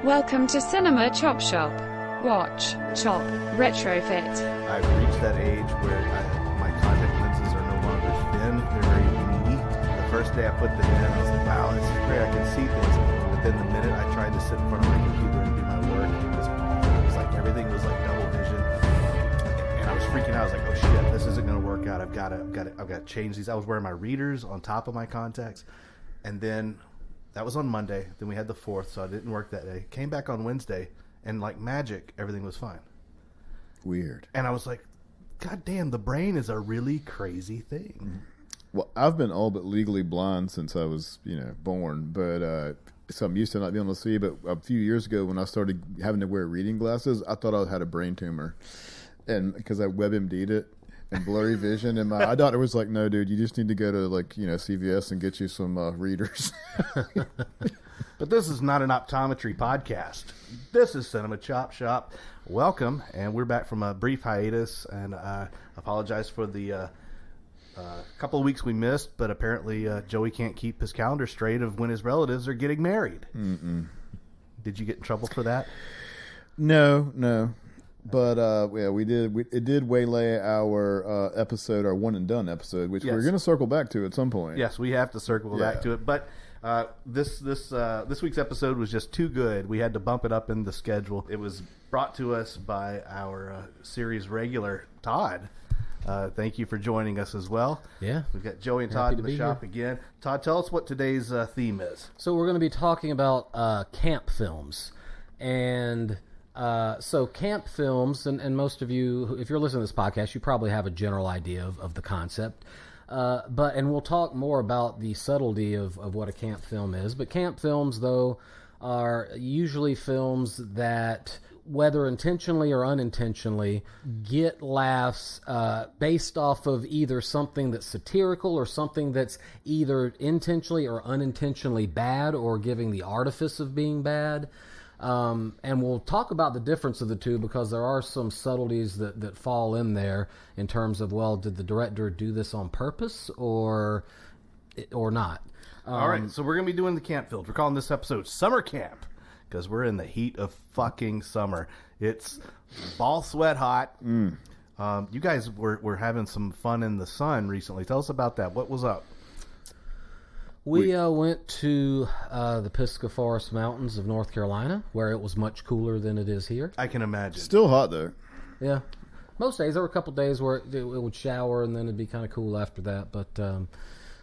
Welcome to Cinema Chop Shop. Watch, chop, retrofit. I've reached that age where my contact lenses are no longer thin, they're very meaty. The first day I put them in, I was like, wow, this is great, I can see things. But then the minute I tried to sit in front of my computer and do my work, it was awful. It was like everything was like double vision. And I was freaking out. I was like, oh shit, this isn't going to work out. I've got to change these. I was wearing my readers on top of my contacts. And then that was on Monday. Then we had the 4th, so I didn't work that day. Came back on Wednesday, and like magic, everything was fine. Weird. And I was like, God damn, the brain is a really crazy thing. Well, I've been all but legally blind since I was, born. But so I'm used to not being able to see. But a few years ago, when I started having to wear reading glasses, I thought I had a brain tumor, and because I WebMD'd it. And blurry vision, and my eye doctor was like, "No, dude, you just need to go to CVS and get you some readers." But this is not an optometry podcast. This is Cinema Chop Shop. Welcome, and we're back from a brief hiatus, and I apologize for the couple of weeks we missed. But apparently, Joey can't keep his calendar straight of when his relatives are getting married. Mm-mm. Did you get in trouble for that? No. But we did. It did waylay our episode, our one and done episode, which we're going to circle back to at some point. Yes, we have to circle back to it. But this week's episode was just too good. We had to bump it up in the schedule. It was brought to us by our series regular, Todd. Thank you for joining us as well. Yeah, we've got Joey and Todd in the shop again. Todd, tell us what today's theme is. So we're going to be talking about camp films, and. So camp films, and most of you, if you're listening to this podcast, you probably have a general idea of the concept. And we'll talk more about the subtlety of what a camp film is. But camp films, though, are usually films that, whether intentionally or unintentionally, get laughs based off of either something that's satirical or something that's either intentionally or unintentionally bad or giving the artifice of being bad. And we'll talk about the difference of the two because there are some subtleties that fall in there in terms of, well, did the director do this on purpose or not? All right, so we're going to be doing the camp films. We're calling this episode Summer Camp because we're in the heat of fucking summer. It's ball sweat hot. You guys were having some fun in the sun recently. Tell us about that. What was up? We went to the Pisgah Forest Mountains of North Carolina, where it was much cooler than it is here. I can imagine. Still hot, though. Yeah. Most days. There were a couple days where it would shower, and then it'd be kind of cool after that. But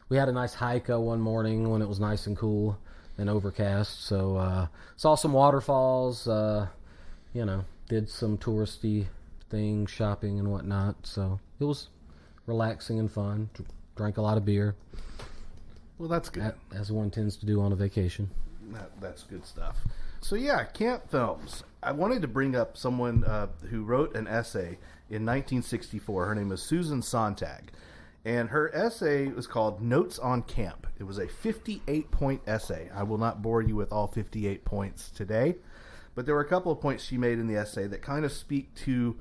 we had a nice hike one morning when it was nice and cool and overcast. So saw some waterfalls, did some touristy things, shopping and whatnot. So it was relaxing and fun. Drank a lot of beer. Well, that's good. As one tends to do on a vacation. That's good stuff. So, yeah, camp films. I wanted to bring up someone who wrote an essay in 1964. Her name is Susan Sontag. And her essay was called Notes on Camp. It was a 58-point essay. I will not bore you with all 58 points today. But there were a couple of points she made in the essay that kind of speak to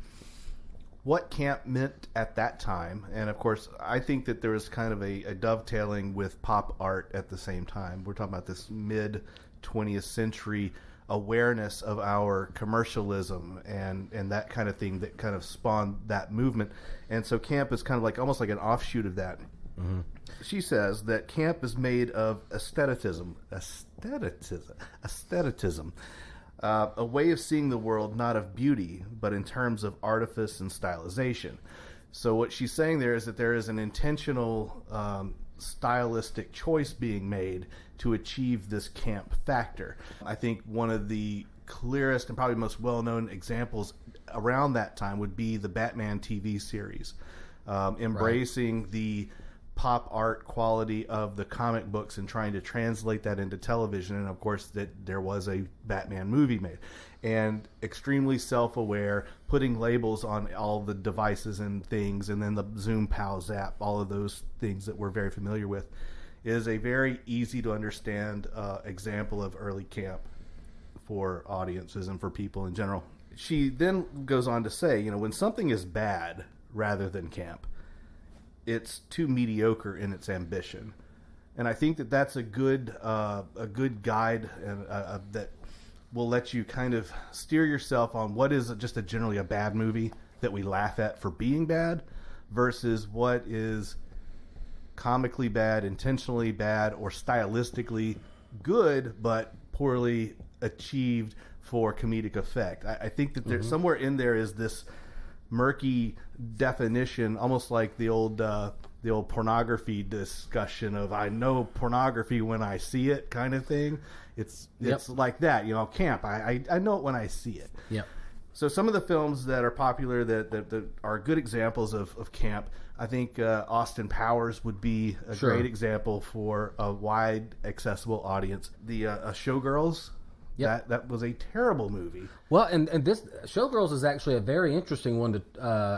what camp meant at that time. And, of course, I think that there was kind of a dovetailing with pop art at the same time. We're talking about this mid-20th century awareness of our commercialism and that kind of thing that kind of spawned that movement. And so camp is kind of like almost like an offshoot of that. Mm-hmm. She says that camp is made of aestheticism. A way of seeing the world, not of beauty, but in terms of artifice and stylization. So what she's saying there is that there is an intentional stylistic choice being made to achieve this camp factor. I think one of the clearest and probably most well-known examples around that time would be the Batman TV series, embracing the pop art quality of the comic books and trying to translate that into television. And of course that there was a Batman movie made, and extremely self-aware, putting labels on all the devices and things, and then the Zoom Pals app, all of those things that we're very familiar with, is a very easy to understand example of early camp for audiences and for people in general. She then goes on to say, when something is bad rather than camp, it's too mediocre in its ambition. And I think that that's a good guide and that will let you kind of steer yourself on what is just generally a bad movie that we laugh at for being bad versus what is comically bad, intentionally bad, or stylistically good but poorly achieved for comedic effect. I think that there's somewhere in there is this murky definition, almost like the old pornography discussion of I know pornography when I see it kind of thing. It's like that, camp. I know it when I see it. Yep. So some of the films that are popular that are good examples of camp, I think Austin Powers would be a great example for a wide, accessible audience. The Showgirls, that was a terrible movie. Well, and this Showgirls is actually a very interesting one to,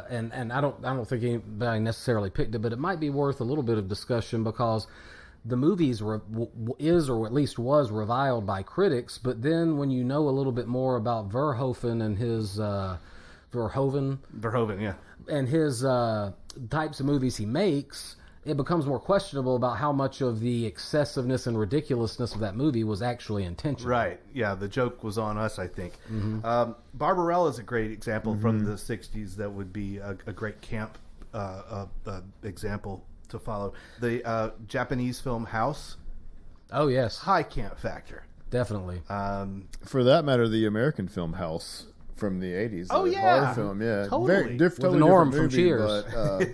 and I don't think anybody necessarily picked it, but it might be worth a little bit of discussion because the movie is or at least was reviled by critics, but then when you know a little bit more about Verhoeven and his Verhoeven, yeah, and his types of movies he makes, it becomes more questionable about how much of the excessiveness and ridiculousness of that movie was actually intentional. Right. Yeah, the joke was on us, I think. Barbarella is a great example from the 60s that would be a great camp example to follow. The Japanese film House. Oh, yes. High camp factor. Definitely. For that matter, the American film House from the 80s. Oh, yeah. Horror film, yeah. Totally. Very totally Norm different from movie, Cheers.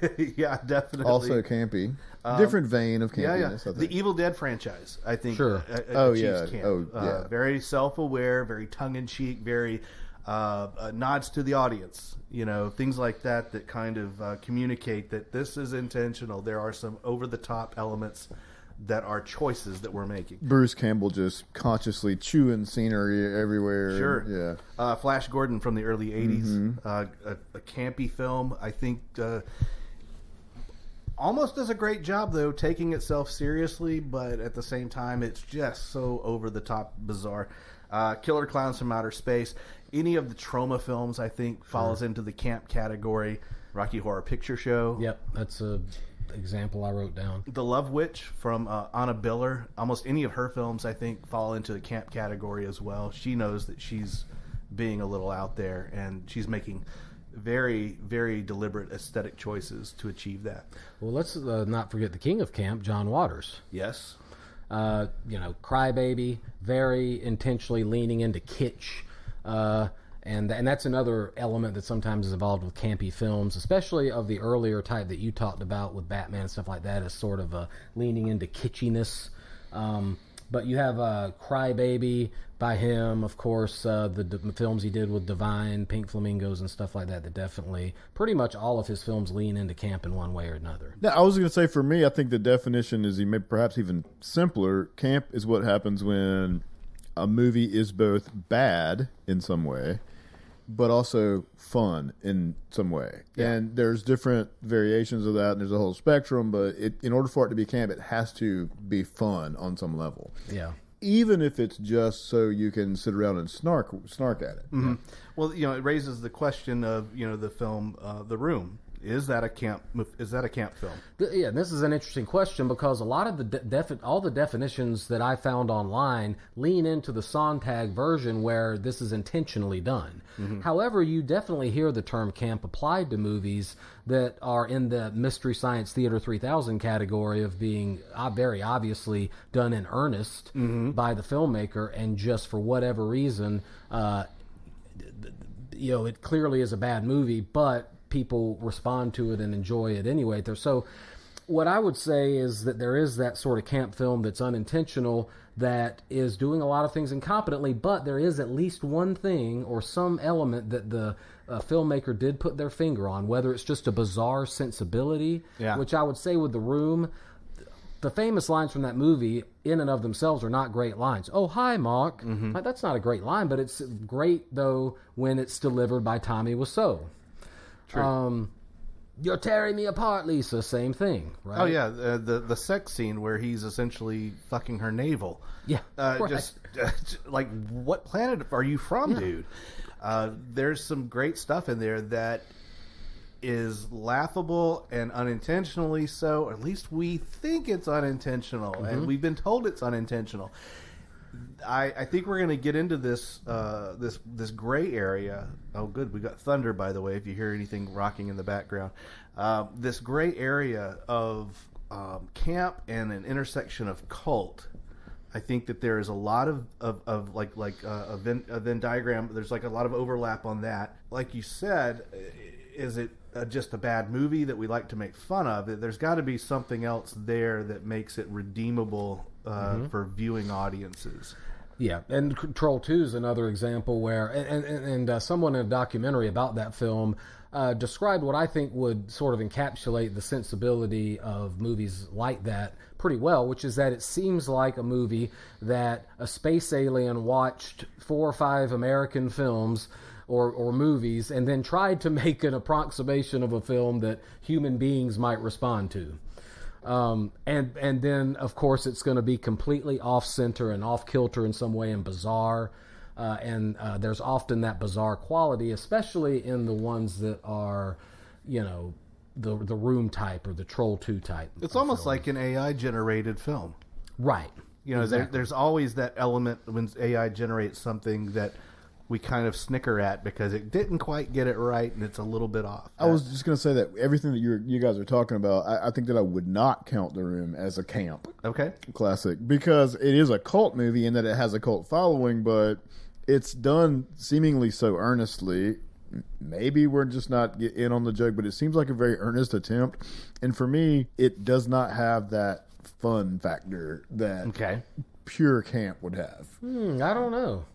But, yeah, definitely. Also campy. Different vein of campiness, I think. The Evil Dead franchise, I think. Sure. Achieves camp. Very self-aware, very tongue-in-cheek, very nods to the audience. Things like that kind of communicate that this is intentional. There are some over-the-top elements that are choices that we're making. Bruce Campbell just consciously chewing scenery everywhere. Sure. Yeah. Flash Gordon from the early 80s. A campy film. I think almost does a great job, though, taking itself seriously, but at the same time, it's just so over-the-top bizarre. Killer Clowns from Outer Space. Any of the Trauma films, I think, falls into the camp category. Rocky Horror Picture Show. Yep, that's a example I wrote down. The Love Witch from Anna Biller. Almost any of her films, I think, fall into the camp category as well. She knows that she's being a little out there, and she's making very, very deliberate aesthetic choices to achieve that. Well, let's not forget the king of camp, John Waters. Yes. Crybaby, very intentionally leaning into kitsch. And that's another element that sometimes is involved with campy films, especially of the earlier type that you talked about with Batman and stuff like that, is sort of leaning into kitschiness. But you have Crybaby by him, of course, the films he did with Divine, Pink Flamingos, and stuff like that, that definitely, pretty much all of his films lean into camp in one way or another. Now, I was going to say, for me, I think the definition is perhaps even simpler. Camp is what happens when a movie is both bad in some way, but also fun in some way. Yeah. And there's different variations of that, and there's a whole spectrum, but in order for it to be camp, it has to be fun on some level. Yeah. Even if it's just so you can sit around and snark at it. Mm-hmm. Well, it raises the question of, the film The Room. Is that a camp film? Yeah, this is an interesting question because a lot of all the definitions that I found online lean into the Sontag version where this is intentionally done. Mm-hmm. However, you definitely hear the term camp applied to movies that are in the Mystery Science Theater 3000 category of being very obviously done in earnest by the filmmaker, and just for whatever reason, it clearly is a bad movie, but people respond to it and enjoy it anyway. So what I would say is that there is that sort of camp film that's unintentional, that is doing a lot of things incompetently, but there is at least one thing or some element that the filmmaker did put their finger on, whether it's just a bizarre sensibility, which I would say with The Room, the famous lines from that movie in and of themselves are not great lines. Oh, hi, Mark. Mm-hmm. Like, that's not a great line, but it's great, though, when it's delivered by Tommy Wiseau. True. You're tearing me apart, Lisa. Same thing, right? Oh yeah, the sex scene where he's essentially fucking her navel. Yeah, right. Just like, what planet are you from, dude? There's some great stuff in there that is laughable and unintentionally so. Or at least we think it's unintentional, and we've been told it's unintentional. I think we're going to get into this this gray area. Oh, good. We got thunder, by the way, if you hear anything rocking in the background. This gray area of camp and an intersection of cult. I think that there is a lot of like a Venn diagram. There's like a lot of overlap on that. Like you said, is it just a bad movie that we like to make fun of? There's got to be something else there that makes it redeemable for viewing audiences. Yeah, and Troll 2 is another example where, and someone in a documentary about that film described what I think would sort of encapsulate the sensibility of movies like that pretty well, which is that it seems like a movie that a space alien watched 4 or 5 American films or movies and then tried to make an approximation of a film that human beings might respond to. And then, of course, it's going to be completely off-center and off-kilter in some way and bizarre. And there's often that bizarre quality, especially in the ones that are, you know, the Room type or the Troll 2 type. It's almost like an AI-generated film. Right. You know, exactly. there's always that element when AI generates something that we kind of snicker at because it didn't quite get it right and it's a little bit off. I was just going to say that everything that you guys are talking about, I think that I would not count The Room as a camp classic because it is a cult movie in that it has a cult following, but it's done seemingly so earnestly. Maybe we're just not in on the joke, but it seems like a very earnest attempt. And for me, it does not have that fun factor that pure camp would have. I don't know.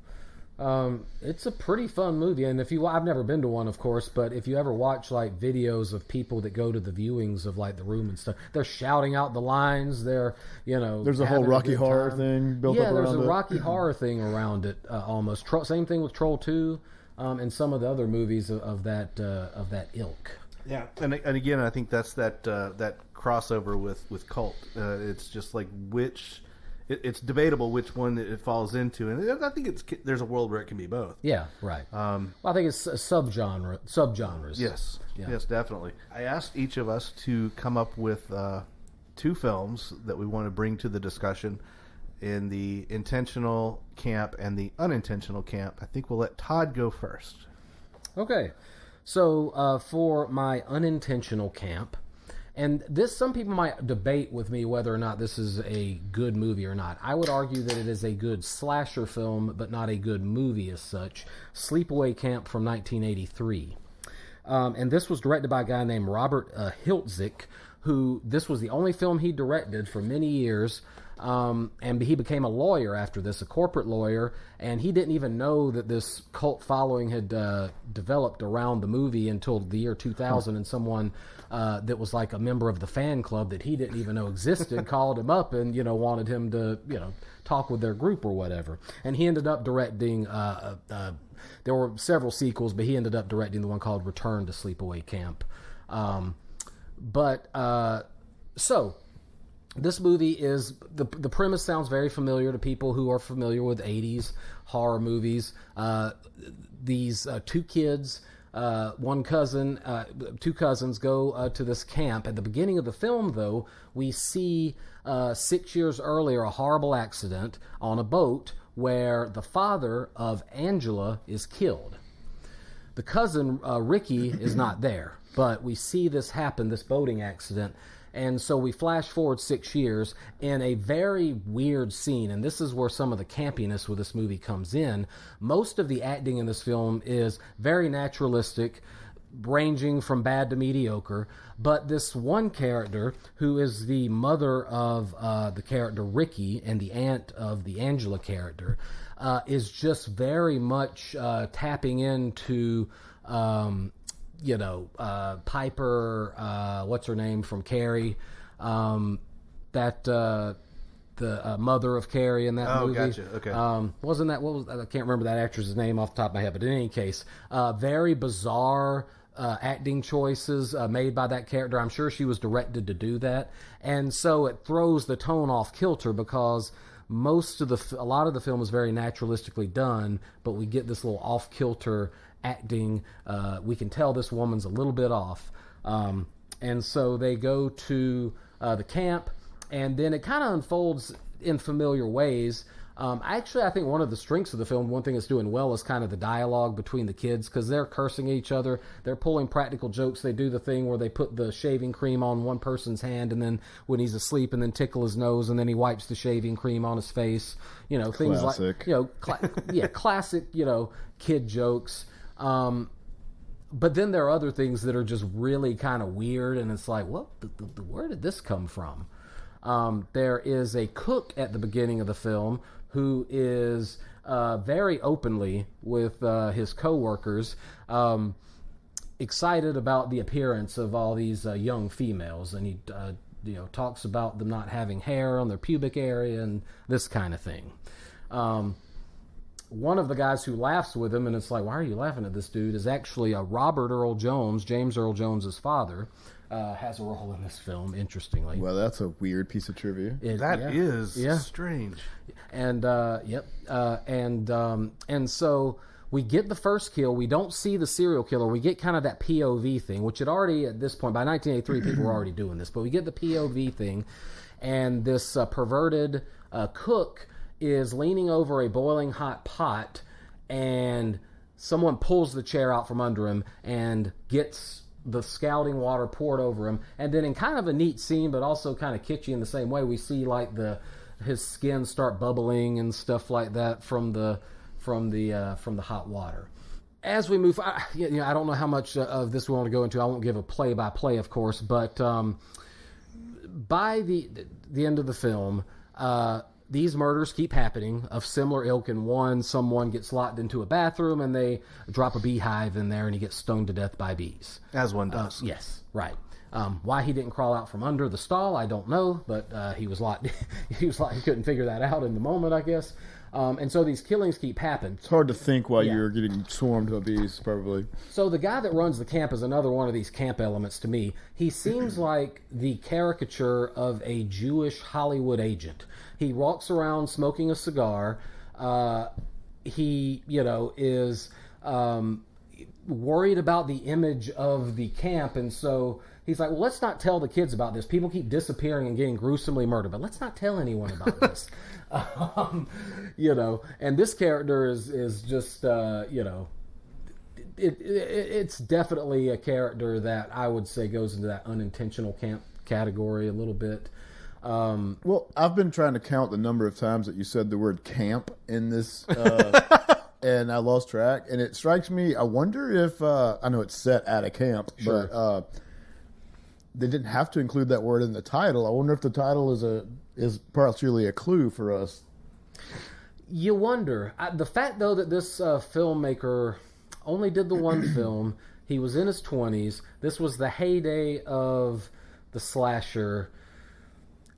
It's a pretty fun movie, and I've never been to one, of course, but if you ever watch like videos of people that go to the viewings of like The Room and stuff, they're shouting out the lines. They're, you know, there's a whole Rocky Horror thing built up around it. Yeah, there's a Rocky Horror thing around it almost. Same thing with Troll 2, and some of the other movies of that ilk. Yeah, and again, I think that's that crossover with cult. It's just like it's debatable which one it falls into, and I think there's a world where it can be both. Yeah, right. Well, I think it's subgenres. Yes, yes, definitely. I asked each of us to come up with 2 films that we want to bring to the discussion in the intentional camp and the unintentional camp. I think we'll let Todd go first. Okay, so for my unintentional camp. And some people might debate with me whether or not this is a good movie or not. I would argue that it is a good slasher film, but not a good movie as such. Sleepaway Camp from 1983. And this was directed by a guy named Robert Hiltzik, who this was the only film he directed for many years. And he became a lawyer after this, a corporate lawyer, and he didn't even know that this cult following had developed around the movie until the year 2000, and someone that was like a member of the fan club that he didn't even know existed called him up and, you know, wanted him to, you know, talk with their group or whatever. And he ended up directing, there were several sequels, but he ended up directing the one called Return to Sleepaway Camp. So this movie is, the premise sounds very familiar to people who are familiar with 80s horror movies. These 2 kids, two cousins go to this camp. At the beginning of the film, though, we see 6 years earlier a horrible accident on a boat where the father of Angela is killed. The cousin, Ricky, is not there, but we see this happen, this boating accident. And so we flash forward 6 years in a very weird scene, and this is where some of the campiness with this movie comes in. Most of the acting in this film is very naturalistic, ranging from bad to mediocre, but this one character, who is the mother of the character Ricky and the aunt of the Angela character, is just very much tapping into... Piper, what's her name from Carrie, the mother of Carrie in that movie. Oh, gotcha. Okay. Wasn't that, I can't remember that actress's name off the top of my head, but in any case, very bizarre acting choices made by that character. I'm sure she was directed to do that. And so it throws the tone off kilter because a lot of the film is very naturalistically done, but we get this little off kilter acting. We can tell this woman's a little bit off. And so they go to the camp, and then it kind of unfolds in familiar ways. Actually, I think one of the strengths of the film, one thing it's doing well, is kind of the dialogue between the kids, because they're cursing at each other. They're pulling practical jokes. They do the thing where they put the shaving cream on one person's hand, and then when he's asleep, and then tickle his nose, and then he wipes the shaving cream on his face. You know, things Classic. like, classic, kid jokes. But then there are other things that are just really kind of weird, and it's like, well, where did this come from? There is a cook at the beginning of the film who is very openly with his coworkers excited about the appearance of all these young females, and he talks about them not having hair on their pubic area and this kind of thing. One of the guys who laughs with him, and it's like, why are you laughing at this dude, is actually Robert Earl Jones, James Earl Jones's father. Has a role in this film, interestingly. Well, that's a weird piece of trivia. That is strange. And and so we get the first kill. We don't see the serial killer. We get kind of that POV thing, which had already, at this point, by 1983, people were already doing this. But we get the POV thing, and this perverted cook is leaning over a boiling hot pot, and someone pulls the chair out from under him and gets the scalding water poured over him, and then in kind of a neat scene, but also kind of kitschy in the same way, we see like his skin start bubbling and stuff like that from the hot water. As we move, I don't know how much of this we want to go into. I won't give a play-by-play, of course, but by the end of the film, these murders keep happening of similar ilk. In someone gets locked into a bathroom and they drop a beehive in there and he gets stoned to death by bees. As one does. Yes, right. Why he didn't crawl out from under the stall, I don't know, but he was locked. He couldn't figure that out in the moment, I guess. And so these killings keep happening. It's hard to think while you're getting swarmed by bees, probably. So the guy that runs the camp is another one of these camp elements to me. He seems like the caricature of a Jewish Hollywood agent. He walks around smoking a cigar. He, is worried about the image of the camp, and so he's like, well, let's not tell the kids about this. People keep disappearing and getting gruesomely murdered, but let's not tell anyone about this. And this character is just, it's definitely a character that I would say goes into that unintentional camp category a little bit. Well, I've been trying to count the number of times that you said the word camp in this, and I lost track. And it strikes me, I wonder if, I know it's set at a camp, sure, but they didn't have to include that word in the title. I wonder if the title is partially a clue for us. You wonder. The fact, though, that this filmmaker only did the one film, he was in his 20s, this was the heyday of the slasher.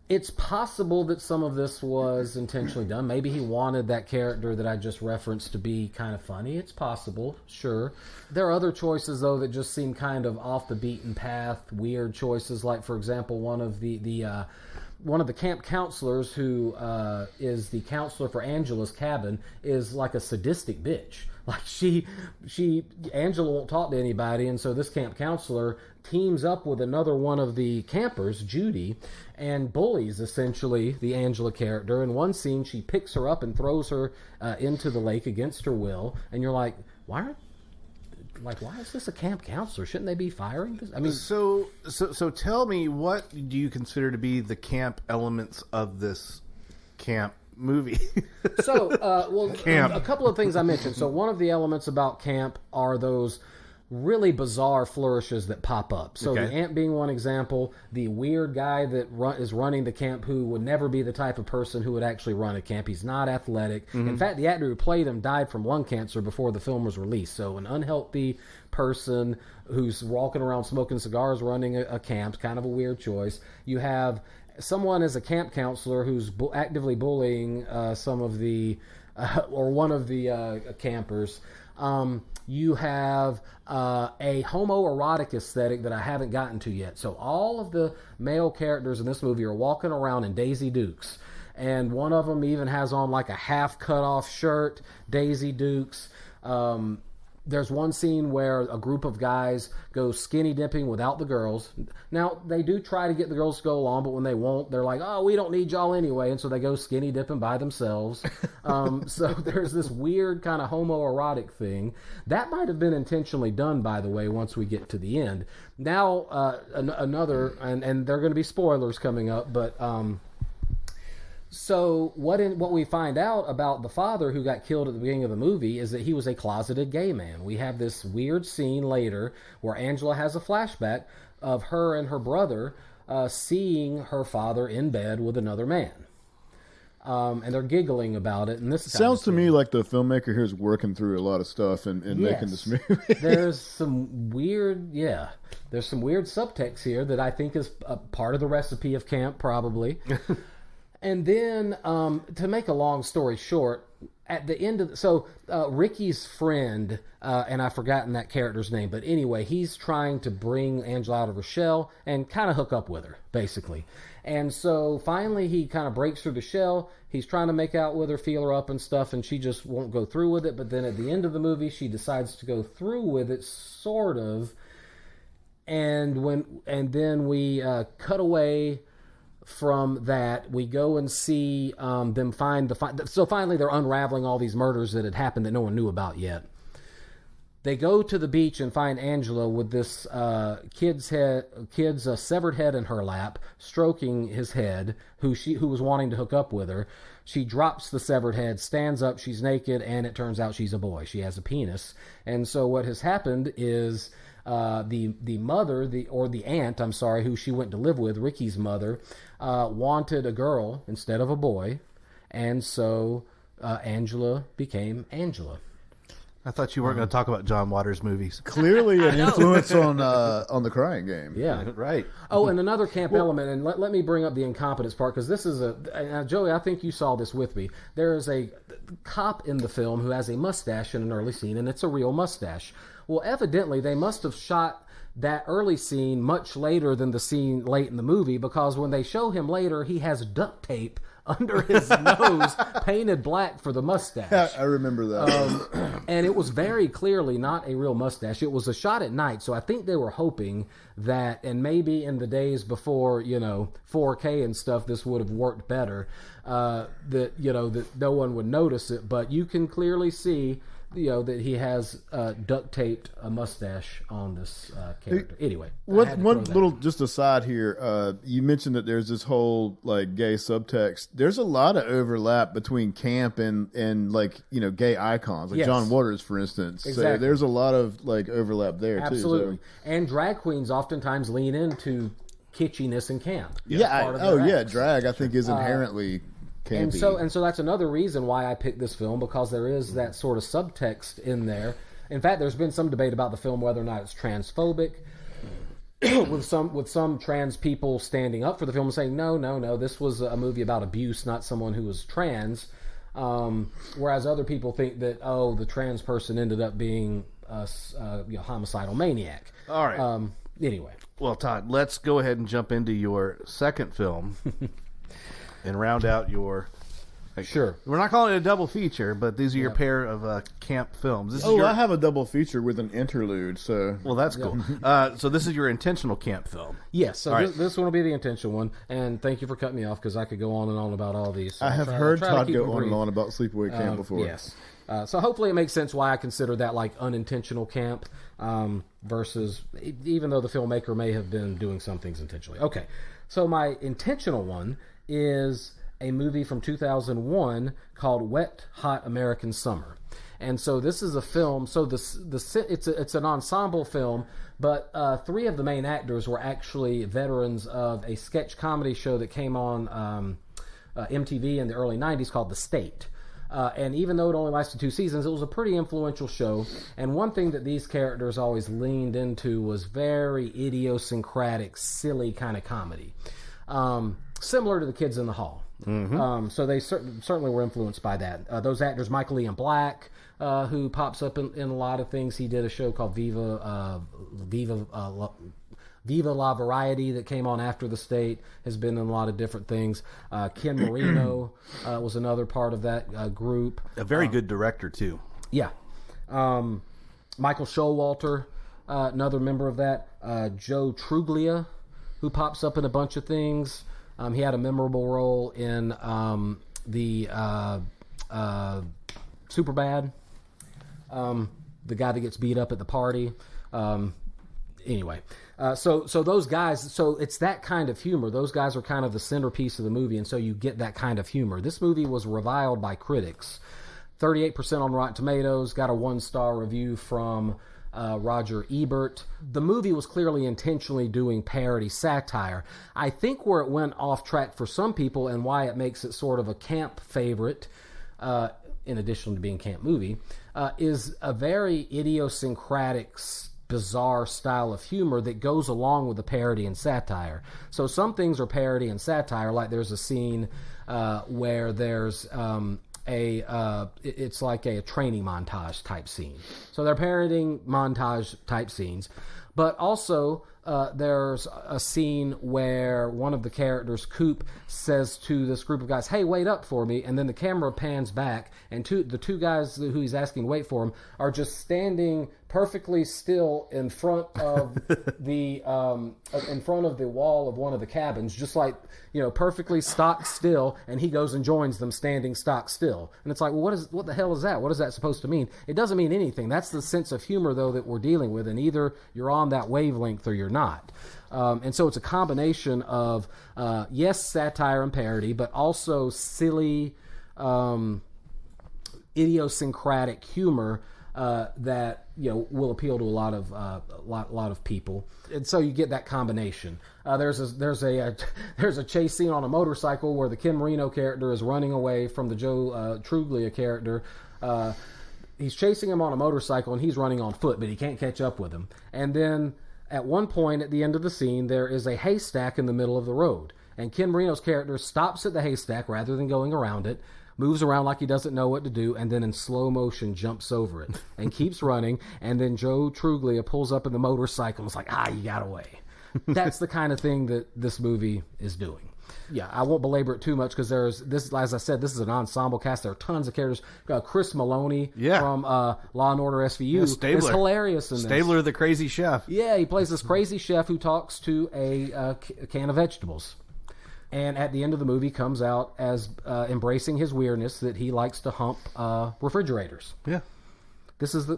It's possible that some of this was intentionally done. Maybe he wanted that character that I just referenced to be kind of funny. It's possible, sure. There are other choices, though, that just seem kind of off the beaten path, weird choices. Like, for example, one of the camp counselors, who is the counselor for Angela's cabin, is like a sadistic bitch. Like Angela won't talk to anybody, and so this camp counselor teams up with another one of the campers, Judy, and bullies essentially the Angela character. In one scene, she picks her up and throws her into the lake against her will, and you're like, why is this a camp counselor? Shouldn't they be firing this? I mean, so tell me, what do you consider to be the camp elements of this camp movie? A couple of things I mentioned. So one of the elements about camp are those really bizarre flourishes that pop up. So the ant being one example, the weird guy that is running the camp who would never be the type of person who would actually run a camp. He's not athletic. Mm-hmm. In fact, the actor who played him died from lung cancer before the film was released. So an unhealthy person who's walking around smoking cigars running a camp, kind of a weird choice. You have someone as a camp counselor who's actively bullying some of the or one of the campers. You have a homoerotic aesthetic that I haven't gotten to yet. So all of the male characters in this movie are walking around in Daisy Dukes, and one of them even has on like a half cut off shirt, Daisy Dukes. There's one scene where a group of guys go skinny dipping without the girls. Now, they do try to get the girls to go along, but when they won't, they're like, oh, we don't need y'all anyway. And so they go skinny dipping by themselves. So there's this weird kind of homoerotic thing. That might have been intentionally done, by the way, once we get to the end. Now, another, and there are going to be spoilers coming up, but... So what we find out about the father who got killed at the beginning of the movie is that he was a closeted gay man. We have this weird scene later where Angela has a flashback of her and her brother seeing her father in bed with another man. And they're giggling about it. And this sounds to me like the filmmaker here is working through a lot of stuff and making this movie. There's some weird subtext here that I think is a part of the recipe of camp, probably. And then, to make a long story short, at the end of Ricky's friend, and I've forgotten that character's name, but anyway, he's trying to bring Angela out of her shell and kind of hook up with her, basically. And so finally he kind of breaks through the shell. He's trying to make out with her, feel her up and stuff, and she just won't go through with it. But then at the end of the movie, she decides to go through with it, sort of. And then we cut away from that. We go and see them so finally they're unraveling all these murders that had happened that no one knew about yet. They go to the beach and find Angela with this kid's severed head in her lap, stroking his head, who was wanting to hook up with her. She drops the severed head, stands up, she's naked, and it turns out she's a boy. She has a penis. And so what has happened is the mother, the aunt, I'm sorry, who she went to live with, Ricky's mother, wanted a girl instead of a boy, and so Angela became Angela. I thought you weren't going to talk about John Waters movies. Clearly an influence on The Crying Game. Yeah. Right. Oh, and another camp element, and let me bring up the incompetence part, because this is Joey, I think you saw this with me. There is a cop in the film who has a mustache in an early scene, and it's a real mustache. Well, evidently, they must have shot that early scene much later than the scene late in the movie, because when they show him later, he has duct tape under his nose, painted black for the mustache. I remember that. And it was very clearly not a real mustache. It was a shot at night, so I think they were hoping that, and maybe in the days before, 4K and stuff, this would have worked better, that no one would notice it. But you can clearly see that he has duct taped a mustache on this character. Anyway, one little just aside here. You mentioned that there's this whole gay subtext. There's a lot of overlap between camp and gay icons, like John Waters, for instance. Exactly. So there's a lot of overlap there too. Absolutely, and drag queens oftentimes lean into kitschiness in camp. Drag I think is inherently. Campy. And so that's another reason why I picked this film, because there is that sort of subtext in there. In fact, there's been some debate about the film whether or not it's transphobic, with some trans people standing up for the film and saying no, this was a movie about abuse, not someone who was trans. Whereas other people think that the trans person ended up being a homicidal maniac. All right. Anyway, well, Todd, let's go ahead and jump into your second film. And round out your... Sure. We're not calling it a double feature, but these are your pair of camp films. I have a double feature with an interlude, so... Well, that's cool. So this is your intentional camp film. Yes, so this one will be the intentional one. And thank you for cutting me off, because I could go on and on about all these. So I have heard Todd go on and on about Sleepaway Camp before. Yes. So hopefully it makes sense why I consider that unintentional camp versus... Even though the filmmaker may have been doing some things intentionally. Okay, so my intentional one is a movie from 2001 called Wet Hot American Summer. And so this is a film, so it's an ensemble film, but three of the main actors were actually veterans of a sketch comedy show that came on MTV in the early 90s called The State. And even though it only lasted 2 seasons, it was a pretty influential show. And one thing that these characters always leaned into was very idiosyncratic, silly kind of comedy. Similar to The Kids in the Hall. Mm-hmm. So they certainly were influenced by that. Those actors, Michael Ian Black, who pops up in a lot of things. He did a show called Viva La Variety that came on after The State, has been in a lot of different things. Ken Marino was another part of that group. A very good director, too. Yeah. Michael Showalter, another member of that. Joe Truglia, who pops up in a bunch of things. He had a memorable role in the Superbad. The guy that gets beat up at the party. Anyway, so those guys, so it's that kind of humor. Those guys are kind of the centerpiece of the movie, and so you get that kind of humor. This movie was reviled by critics. 38% on Rotten Tomatoes, got a 1-star review from Roger Ebert. The movie was clearly intentionally doing parody satire. I think where it went off track for some people and why it makes it sort of a camp favorite, in addition to being a camp movie, is a very idiosyncratic, bizarre style of humor that goes along with the parody and satire. So some things are parody and satire, like there's a scene where there's it's like a training montage type scene. So they're parodying montage type scenes, but also there's a scene where one of the characters, Coop, says to this group of guys, "Hey, wait up for me," and then the camera pans back, and the two guys who he's asking to wait for him are just standing perfectly still in front of the wall of one of the cabins, just like, perfectly stock still, and he goes and joins them standing stock still. And it's like, well, what the hell is that? What is that supposed to mean? It doesn't mean anything. That's the sense of humor, though, that we're dealing with, and either you're on that wavelength or you're not. And so it's a combination of, yes, satire and parody, but also silly, idiosyncratic humor that will appeal to a lot of people, and so you get that combination. There's a chase scene on a motorcycle where the Ken Marino character is running away from the Joe Truglia character. He's chasing him on a motorcycle and he's running on foot, but he can't catch up with him. And then at one point at the end of the scene, there is a haystack in the middle of the road, and Ken Marino's character stops at the haystack rather than going around it, moves around like he doesn't know what to do, and then in slow motion jumps over it and keeps running. And then Joe Truglia pulls up in the motorcycle and is like, you got away. That's the kind of thing that this movie is doing. Yeah, I won't belabor it too much because as I said, this is an ensemble cast. There are tons of characters. Chris Maloney from Law and Order SVU is hilarious in this. Stabler, the crazy chef. Yeah, he plays this crazy chef who talks to a can of vegetables. And at the end of the movie comes out as embracing his weirdness that he likes to hump refrigerators. Yeah. This is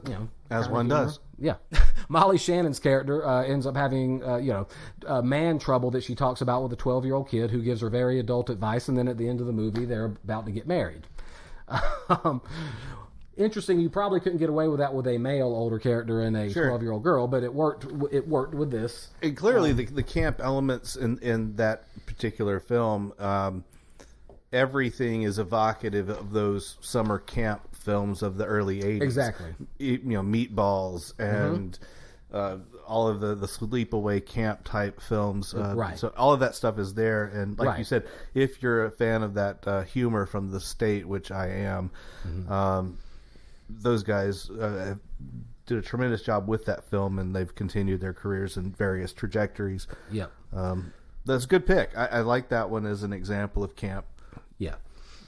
as one does. Yeah. Molly Shannon's character ends up having, man trouble that she talks about with a 12-year-old kid who gives her very adult advice. And then at the end of the movie, they're about to get married. Interesting. You probably couldn't get away with that with a male older character and a 12-year-old girl, but it worked with this. And clearly the camp elements in that particular film, everything is evocative of those summer camp films of the early 80s. Exactly. Meatballs and all of the sleepaway camp type films. Right. So all of that stuff is there. And like you said, if you're a fan of that humor from the state, which I am, those guys did a tremendous job with that film, and they've continued their careers in various trajectories. Yeah. That's a good pick. I like that one as an example of camp. Yeah.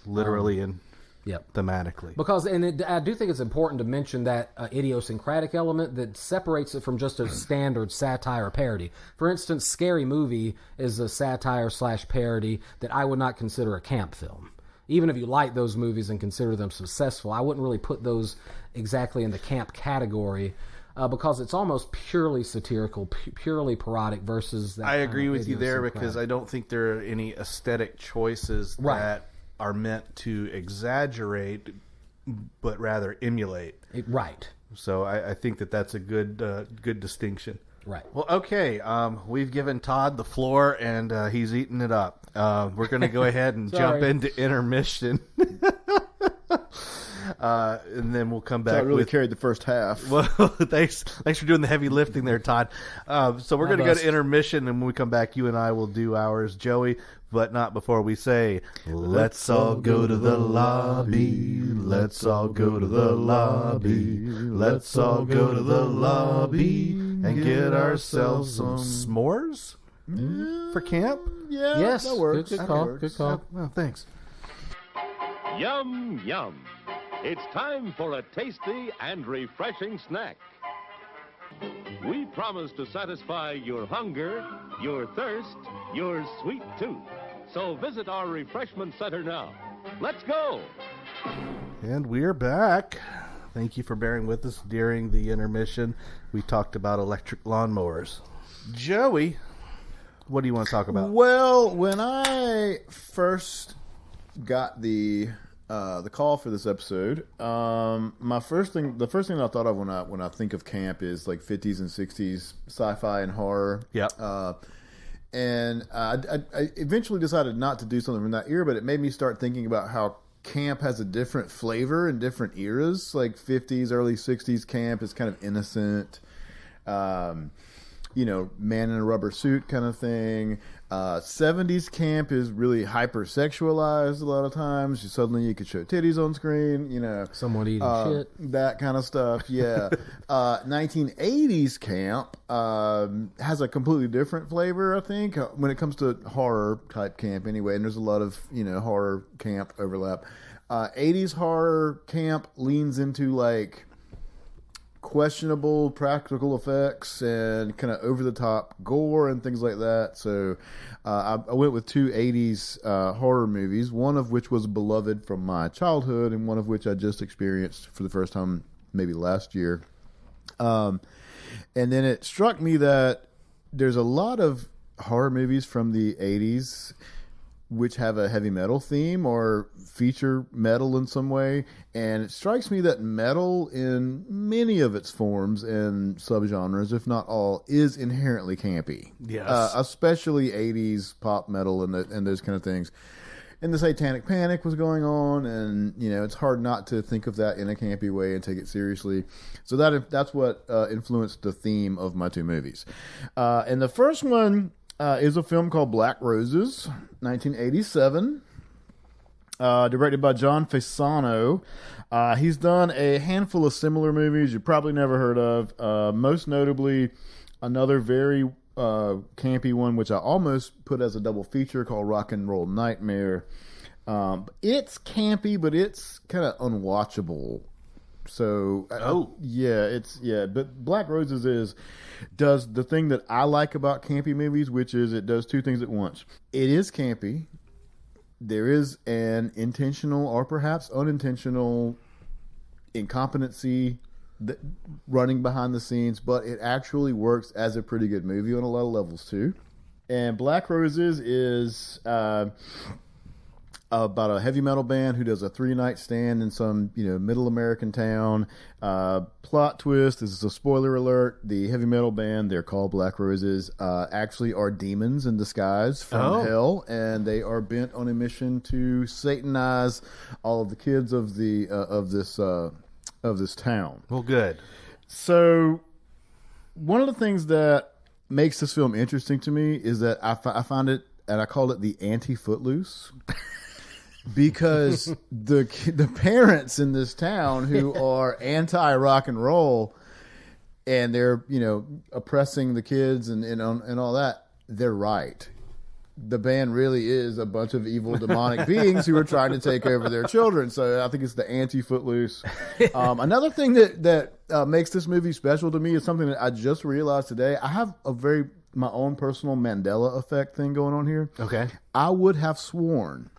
Literally and thematically. Because, I do think it's important to mention that idiosyncratic element that separates it from just a standard satire or parody. For instance, Scary Movie is a satire/parody that I would not consider a camp film. Even if you like those movies and consider them successful, I wouldn't really put those exactly in the camp category because it's almost purely satirical, purely parodic versus that. I agree with you there because I don't think there are any aesthetic choices that are meant to exaggerate, but rather emulate. Right. So I think that's a good distinction. Right. Well, okay. We've given Todd the floor, and he's eating it up. We're going to go ahead and jump into intermission. And then we'll come back. So I really carried the first half. Well, thanks for doing the heavy lifting there, Todd. So we're going to go to intermission, and when we come back, you and I will do ours, Joey, but not before we say, let's all go to the lobby. Let's all go to the lobby. Let's all go to the lobby and get ourselves some s'mores for camp. Yeah, yes, that works. Good call. Good call. Well, thanks. Yum, yum. It's time for a tasty and refreshing snack. We promise to satisfy your hunger, your thirst, your sweet tooth. So visit our refreshment center now. Let's go! And we're back. Thank you for bearing with us during the intermission. We talked about electric lawnmowers. Joey, what do you want to talk about? Well, when I first got the call for this episode, the first thing I thought of when I think of camp is like 50s and 60s sci-fi and horror. Yep. And I eventually decided not to do something from that era, but it made me start thinking about how camp has a different flavor in different eras. Like 50s, early 60s camp is kind of innocent. Man in a rubber suit kind of thing. 70s camp is really hypersexualized a lot of times. Suddenly you could show titties on screen, Someone eating shit. that kind of stuff. Yeah. 1980s camp has a completely different flavor, I think, when it comes to horror type camp anyway. And there's a lot of, horror camp overlap. 80s horror camp leans into like questionable practical effects and kind of over-the-top gore and things like that. So I went with two 80s horror movies, one of which was beloved from my childhood and one of which I just experienced for the first time maybe last year. And then it struck me that there's a lot of horror movies from the 80s which have a heavy metal theme or feature metal in some way. And it strikes me that metal in many of its forms and subgenres, if not all, is inherently campy. Yes. Especially 80s pop metal and those kind of things. And the Satanic Panic was going on, and it's hard not to think of that in a campy way and take it seriously. So that's what influenced the theme of my two movies. And the first one is a film called Black Roses, 1987, directed by John Fasano. He's done a handful of similar movies you probably never heard of, most notably another very campy one, which I almost put as a double feature, called Rock and Roll Nightmare. It's campy, but it's kind of unwatchable. So, but Black Roses does the thing that I like about campy movies, which is it does two things at once. It is campy. There is an intentional or perhaps unintentional incompetency running behind the scenes, but it actually works as a pretty good movie on a lot of levels too. And Black Roses is about a heavy metal band who does a 3-night stand in some middle American town. Plot twist, this is a spoiler alert, the heavy metal band, they're called Black Roses, actually are demons in disguise from hell, and they are bent on a mission to satanize all of the kids of this town. Well, good. So one of the things that makes this film interesting to me is that I find it, and I call it the anti-Footloose. Because the parents in this town who are anti-rock and roll, and they're oppressing the kids and all that, they're right. The band really is a bunch of evil demonic beings who are trying to take over their children. So I think it's the anti-Footloose. Another thing that makes this movie special to me is something that I just realized today. I have my own personal Mandela effect thing going on here. Okay. I would have sworn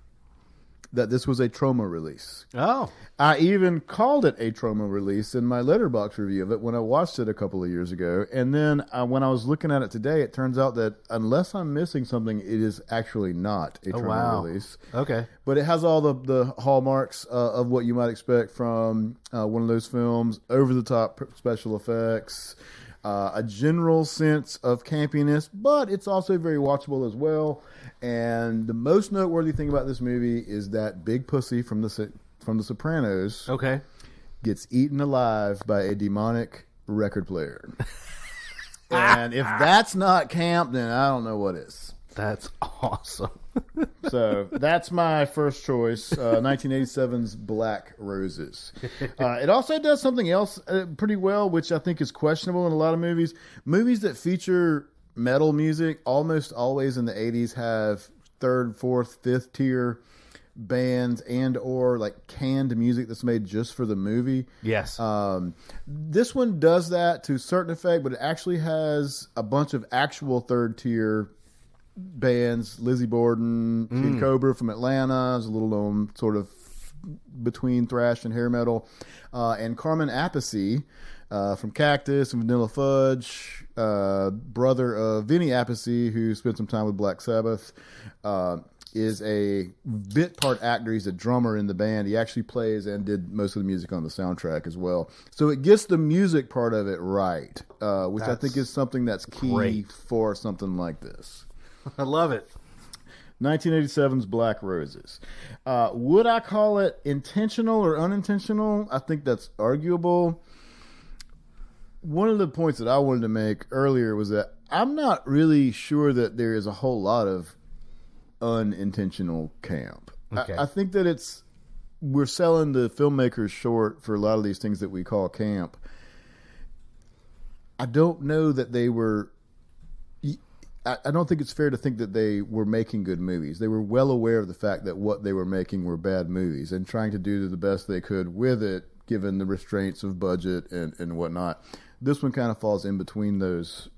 that this was a trauma release. Oh. I even called it a trauma release in my Letterboxd review of it when I watched it a couple of years ago. And then when I was looking at it today, it turns out that unless I'm missing something, it is actually not a trauma release. Okay. But it has all the hallmarks of what you might expect from one of those films. Over-the-top special effects, a general sense of campiness, but it's also very watchable as well. And the most noteworthy thing about this movie is that big pussy from the Sopranos gets eaten alive by a demonic record player. And if that's not camp, then I don't know what is. That's awesome. So that's my first choice, 1987's Black Roses. It also does something else pretty well, which I think is questionable in a lot of movies. Movies that feature metal music almost always in the 80s have third, fourth, fifth tier bands and or like canned music that's made just for the movie. Yes. This one does that to a certain effect, but it actually has a bunch of actual third tier bands. Lizzie Borden, King Cobra from Atlanta is a little known sort of between thrash and hair metal, and Carmen Appice from Cactus and Vanilla Fudge, brother of Vinny Appice, who spent some time with Black Sabbath, is a bit part actor. He's a drummer in the band. He actually plays and did most of the music on the soundtrack as well. So it gets the music part of it right, which I think is something that's key for something like this. I love it. 1987's Black Roses. Would I call it intentional or unintentional? I think that's arguable. One of the points that I wanted to make earlier was that I'm not really sure that there is a whole lot of unintentional camp. Okay. I think that we're selling the filmmakers short for a lot of these things that we call camp. I don't know that they were... I don't think it's fair to think that they were making good movies. They were well aware of the fact that what they were making were bad movies and trying to do the best they could with it, given the restraints of budget and whatnot. This one kind of falls in between those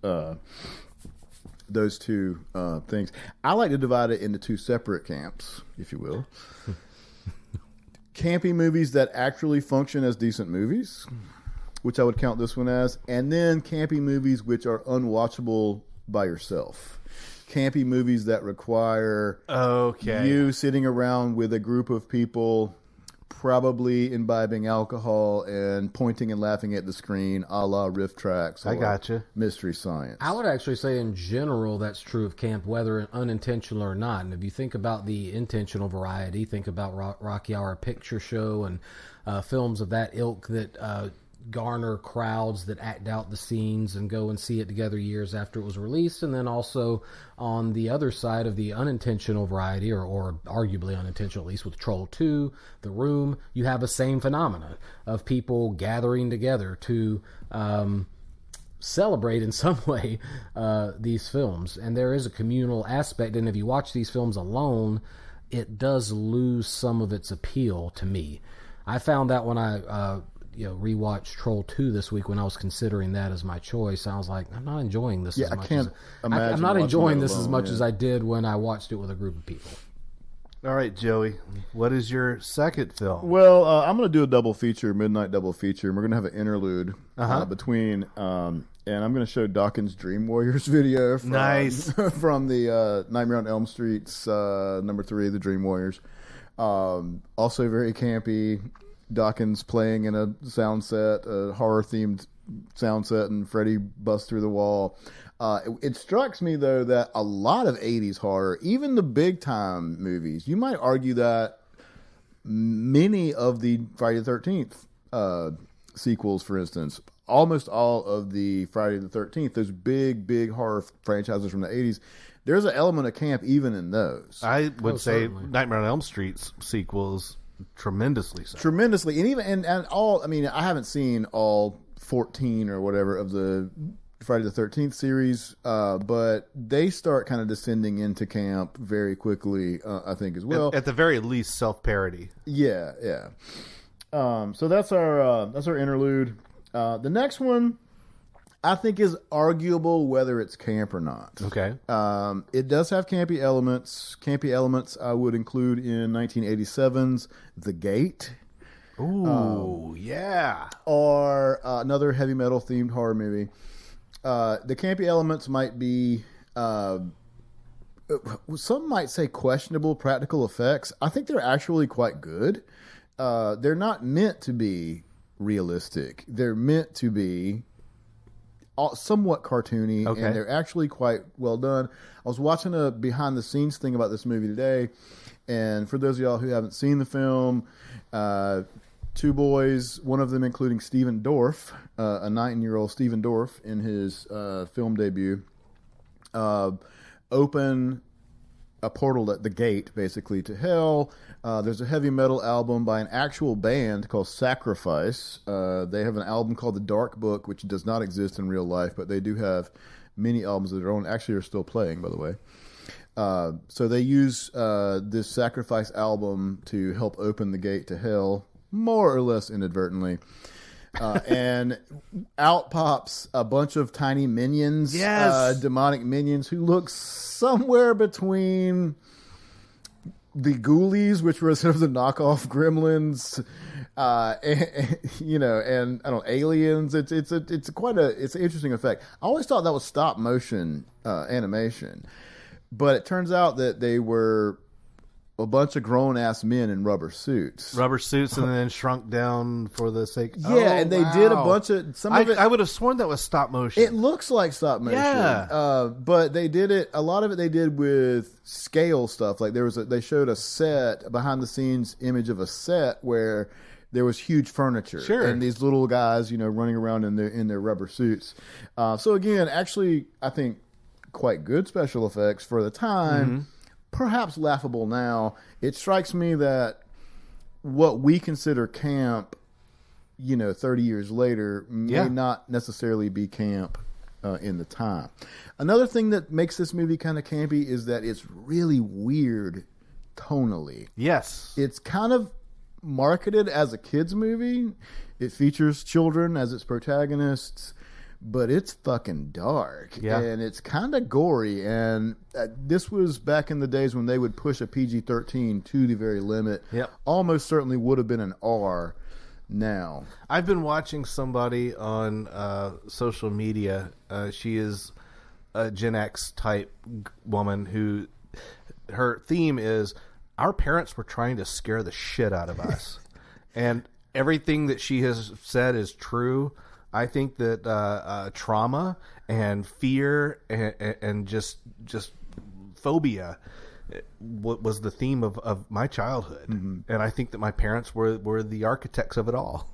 two things. I like to divide it into two separate camps, if you will. Campy movies that actually function as decent movies, which I would count this one as, and then campy movies which are unwatchable by yourself. Campy movies that require you sitting around with a group of people, probably imbibing alcohol and pointing and laughing at the screen, a la riff tracks. I gotcha. Mystery Science. I would actually say in general that's true of camp, whether unintentional or not. And if you think about the intentional variety, think about Rocky Horror Picture Show and films of that ilk that garner crowds that act out the scenes and go and see it together years after it was released. And then also on the other side of the unintentional variety, or arguably unintentional, at least with Troll 2, The Room, you have the same phenomena of people gathering together to celebrate in some way these films. And there is a communal aspect, and if you watch these films alone, it does lose some of its appeal to me. I found that when I rewatched Troll 2 this week when I was considering that as my choice. I was like, I'm not enjoying this as much I'm not enjoying this as much as I did when I watched it with a group of people. All right, Joey, what is your second film? Well, I'm going to do a double feature, midnight double feature, and we're going to have an interlude between, and I'm going to show Dawkins' Dream Warriors video from, from the Nightmare on Elm Street's number 3, The Dream Warriors. Also very campy. Dawkins playing in a sound set, a horror-themed sound set, and Freddy busts through the wall. It strikes me, though, that a lot of 80s horror, even the big-time movies, you might argue that many of the Friday the 13th sequels, for instance, almost all of the Friday the 13th, those big horror franchises from the 80s, there's an element of camp even in those. I would say certainly. Nightmare on Elm Street's sequels tremendously so. Tremendously. And even and all, I mean, I haven't seen all 14 or whatever of the Friday the 13th series, but they start kind of descending into camp very quickly, I think, as well. At the very least, self-parody. Yeah. So that's our interlude. The next one, I think, is arguable whether it's camp or not. Okay. It does have campy elements. Campy elements I would include in 1987's The Gate. Ooh, yeah. Or another heavy metal themed horror movie. The campy elements might be, some might say questionable practical effects. I think they're actually quite good. They're not meant to be realistic. They're meant to be somewhat cartoony, and they're actually quite well done. I was watching a behind-the-scenes thing about this movie today, and for those of y'all who haven't seen the film, two boys, one of them including Stephen Dorff, a 19-year-old Stephen Dorff in his film debut, open a portal at the gate, basically, to hell. There's a heavy metal album by an actual band called Sacrifice. They have an album called The Dark Book, which does not exist in real life, but they do have mini albums of their own. Actually, are still playing, by the way. So they use this Sacrifice album to help open the gate to hell, more or less inadvertently. And out pops a bunch of tiny minions, demonic minions, who look somewhere between the Ghoulies, which were sort of the knockoff Gremlins, and I don't know, aliens. It's an interesting effect. I always thought that was stop motion animation, but it turns out that they were a bunch of grown-ass men in rubber suits. And then shrunk down for the sake... and they did a bunch of... I would have sworn that was stop motion. It looks like stop motion. Yeah. But they did it... A lot of it they did with scale stuff. Like they showed a set, behind-the-scenes image of a set where there was huge furniture. Sure. And these little guys, running around in their rubber suits. So again, actually, I think quite good special effects for the time. Mm-hmm. Perhaps laughable now. It strikes me that what we consider camp, 30 years later, may not necessarily be camp in the time. Another thing that makes this movie kind of campy is that it's really weird tonally. Yes. It's kind of marketed as a kid's movie. It features children as its protagonists. But it's fucking dark, and it's kind of gory, and this was back in the days when they would push a PG-13 to the very limit. Yep. Almost certainly would have been an R now. I've been watching somebody on social media. She is a Gen X type woman who her theme is, our parents were trying to scare the shit out of us. And everything that she has said is true. I think that trauma and fear and just phobia was the theme of my childhood. Mm-hmm. And I think that my parents were the architects of it all.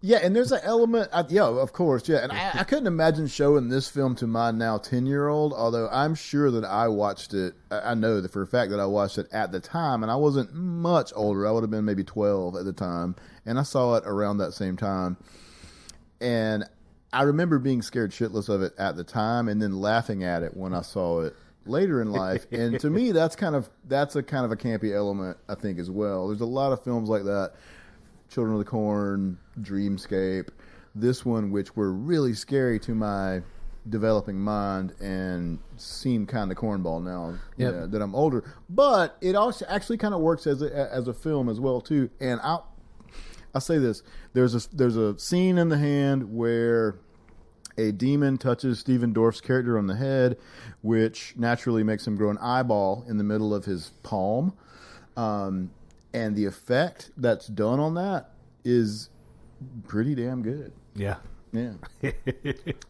Yeah, and there's an element, of course, yeah. And I couldn't imagine showing this film to my now 10-year-old, although I'm sure that I watched it. I know that for a fact that I watched it at the time, and I wasn't much older. I would have been maybe 12 at the time, and I saw it around that same time. And I remember being scared shitless of it at the time and then laughing at it when I saw it later in life. And to me, that's a kind of a campy element, I think, as well. There's a lot of films like that. Children of the Corn, Dreamscape, this one, which were really scary to my developing mind and seem kind of cornball now that I'm older. But it also actually kind of works as a film as well, too. And I'll say this: there's a scene in The Hand where a demon touches Stephen Dorff's character on the head, which naturally makes him grow an eyeball in the middle of his palm, and the effect that's done on that is pretty damn good. Yeah.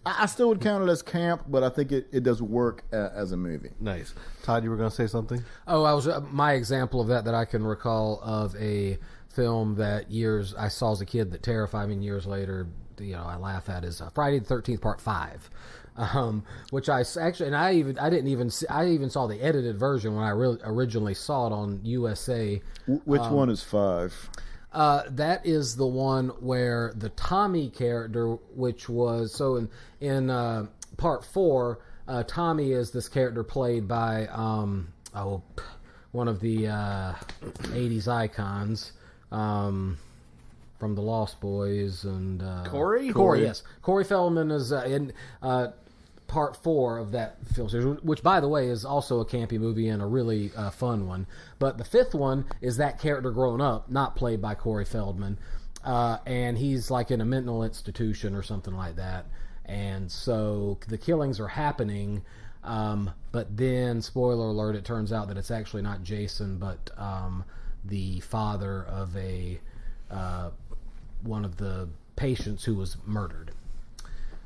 I still would count it as camp, but I think it does work as a movie. Nice. Todd, you were going to say something? Oh, my example of that I can recall of a film that I saw as a kid that terrified me, and years later, I laugh at, is Friday the 13th Part 5, which I actually, and I even saw the edited version when I originally saw it on USA. Which one is 5? That is the one where the Tommy character, which was in Part 4, Tommy is this character played by one of the 80s icons. From the Lost Boys and Corey, yes, Corey Feldman is in Part 4 of that film series, which, by the way, is also a campy movie and a really fun one. But the 5th one is that character grown up, not played by Corey Feldman, and he's like in a mental institution or something like that. And so the killings are happening, but then, spoiler alert, it turns out that it's actually not Jason, but the father of one of the patients who was murdered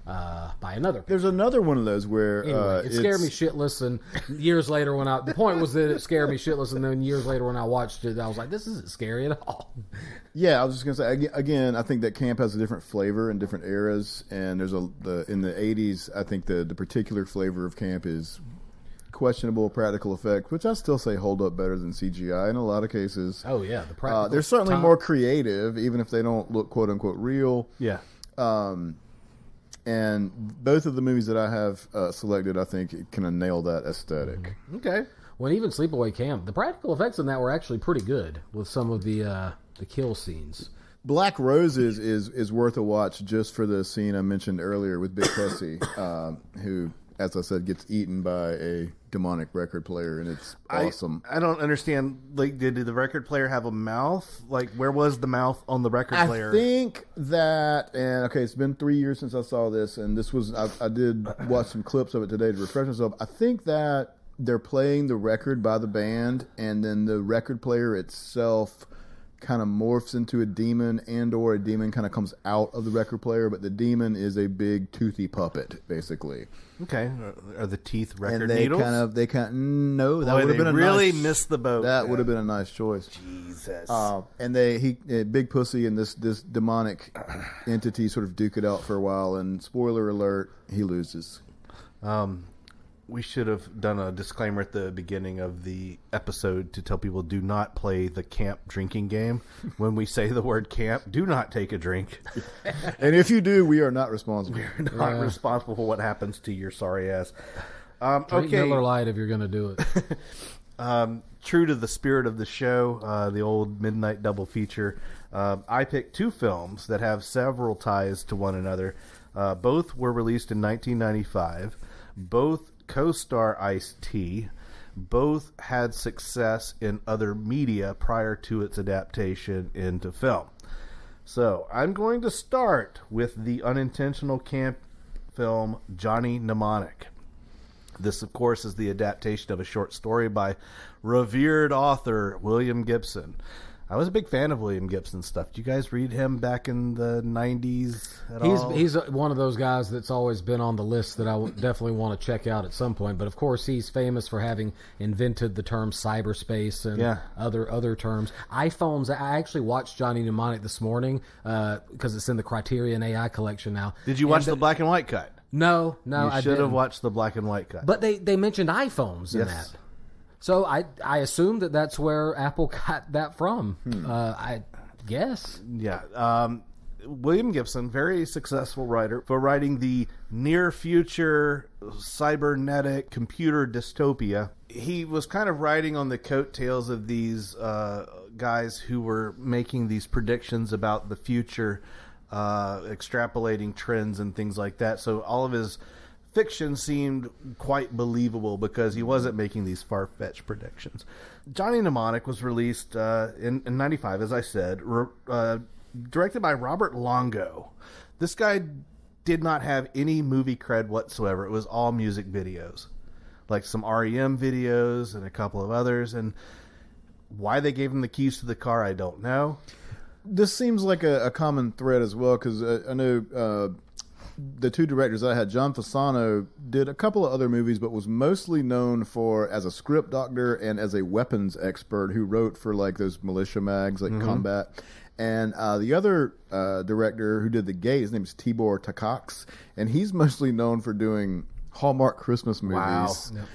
by another patient. There's another one of those where anyway, it scared me shitless, and years later the point was that it scared me shitless, and then years later when I watched it, I was like, this isn't scary at all. Yeah, I was just gonna say again, I think that camp has a different flavor in different eras, and there's in the 80s, I think the particular flavor of camp is questionable practical effect, which I still say hold up better than CGI in a lot of cases. Oh yeah, the practical. They're certainly more creative, even if they don't look quote unquote real. Yeah. And both of the movies that I have selected, I think, kind of nail that aesthetic. Mm-hmm. Okay. when even Sleepaway Camp, the practical effects in that were actually pretty good with some of the kill scenes. Black Roses is worth a watch just for the scene I mentioned earlier with Big Pussy, who, as I said, gets eaten by a demonic record player, and it's awesome. I don't understand. Like, did the record player have a mouth? Like, where was the mouth on the record player? I think that, and okay, it's been 3 years since I saw this, and this was I did watch some clips of it today to refresh myself. I think that they're playing the record by the band, and then the record player itself kind of morphs into a demon, or a demon kind of comes out of the record player, but the demon is a big toothy puppet, basically. Okay, are the teeth record and they needles? No, that would have been a really nice, missed the boat. That would have been a nice choice. Jesus. And Big Pussy and this demonic entity sort of duke it out for a while, and spoiler alert, he loses. We should have done a disclaimer at the beginning of the episode to tell people do not play the camp drinking game. When we say the word camp, do not take a drink. And if you do, we are not responsible. We're not responsible for what happens to your sorry ass. Drink Miller Lite if you're going to do it. True to the spirit of the show, the old midnight double feature, I picked two films that have several ties to one another. Both were released in 1995. Both co-star Ice-T. Both had success in other media prior to its adaptation into film. So I'm going to start with the unintentional camp film Johnny Mnemonic. This, of course, is the adaptation of a short story by revered author William Gibson. I was a big fan of William Gibson's stuff. Did you guys read him back in the 90s at all? He's one of those guys that's always been on the list that I would definitely want to check out at some point. But, of course, he's famous for having invented the term cyberspace and other terms. iPhones, I actually watched Johnny Mnemonic this morning because it's in the Criterion AI collection now. Did you watch the black and white cut? No, I didn't. You should have watched the black and white cut. But they mentioned iPhones in that. So I assume that's where Apple got that from. I guess. Yeah. William Gibson, very successful writer for writing the near future cybernetic computer dystopia. He was kind of riding on the coattails of these guys who were making these predictions about the future, extrapolating trends and things like that. So all of his fiction seemed quite believable because he wasn't making these far-fetched predictions. Johnny Mnemonic was released in 95, as I said, directed by Robert Longo. This guy did not have any movie cred whatsoever. It was all music videos, like some REM videos and a couple of others. And why they gave him the keys to the car, I don't know. This seems like a common thread as well, because I know the two directors I had, John Fasano, did a couple of other movies, but was mostly known for as a script doctor and as a weapons expert who wrote for like those militia mags, like Combat. And the other director who did The Gate, his name is Tibor Takacs, and he's mostly known for doing Hallmark Christmas movies. Wow. Yep.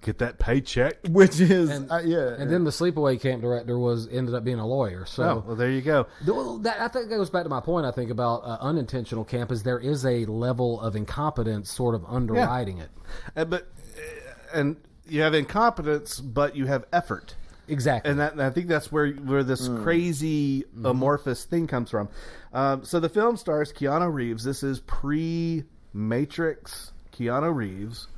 Get that paycheck. Which is, and then the Sleepaway Camp director ended up being a lawyer. So well, there you go. I think that goes back to my point, I think, about unintentional camp, is there is a level of incompetence sort of underwriting it. And you have incompetence, but you have effort. Exactly. And I think that's where this crazy amorphous thing comes from. So the film stars Keanu Reeves. This is pre-Matrix Keanu Reeves.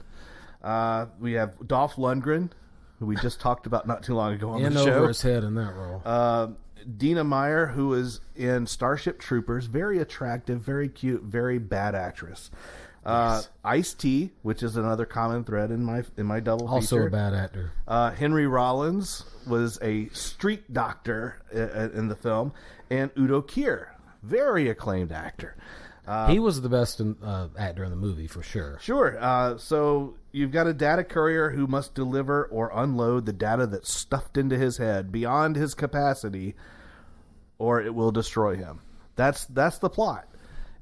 We have Dolph Lundgren, who we just talked about not too long ago on the show. Over his head in that role. Dina Meyer, who is in Starship Troopers, very attractive, very cute, very bad actress. Yes. Ice-T, which is another common thread in my double feature. Also a bad actor. Henry Rollins was a street doctor in the film, and Udo Kier, very acclaimed actor. He was the best actor in the movie, for sure. Sure. So you've got a data courier who must deliver or unload the data that's stuffed into his head beyond his capacity, or it will destroy him. That's the plot.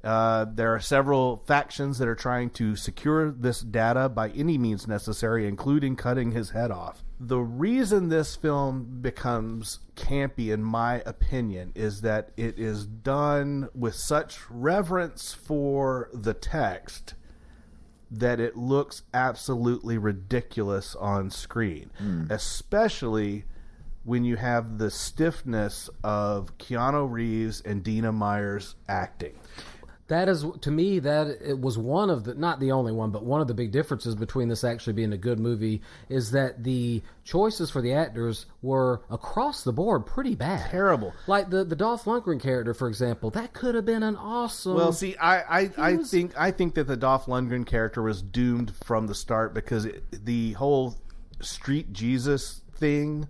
There are several factions that are trying to secure this data by any means necessary, including cutting his head off. The reason this film becomes campy, in my opinion, is that it is done with such reverence for the text that it looks absolutely ridiculous on screen, especially when you have the stiffness of Keanu Reeves and Dina Meyer's acting. That is, to me, that it was one of the, not the only one, but one of the big differences between this actually being a good movie is that the choices for the actors were across the board pretty bad. Terrible. Like the Dolph Lundgren character, for example, that could have been an awesome... Well, see, I think that the Dolph Lundgren character was doomed from the start because the whole street Jesus thing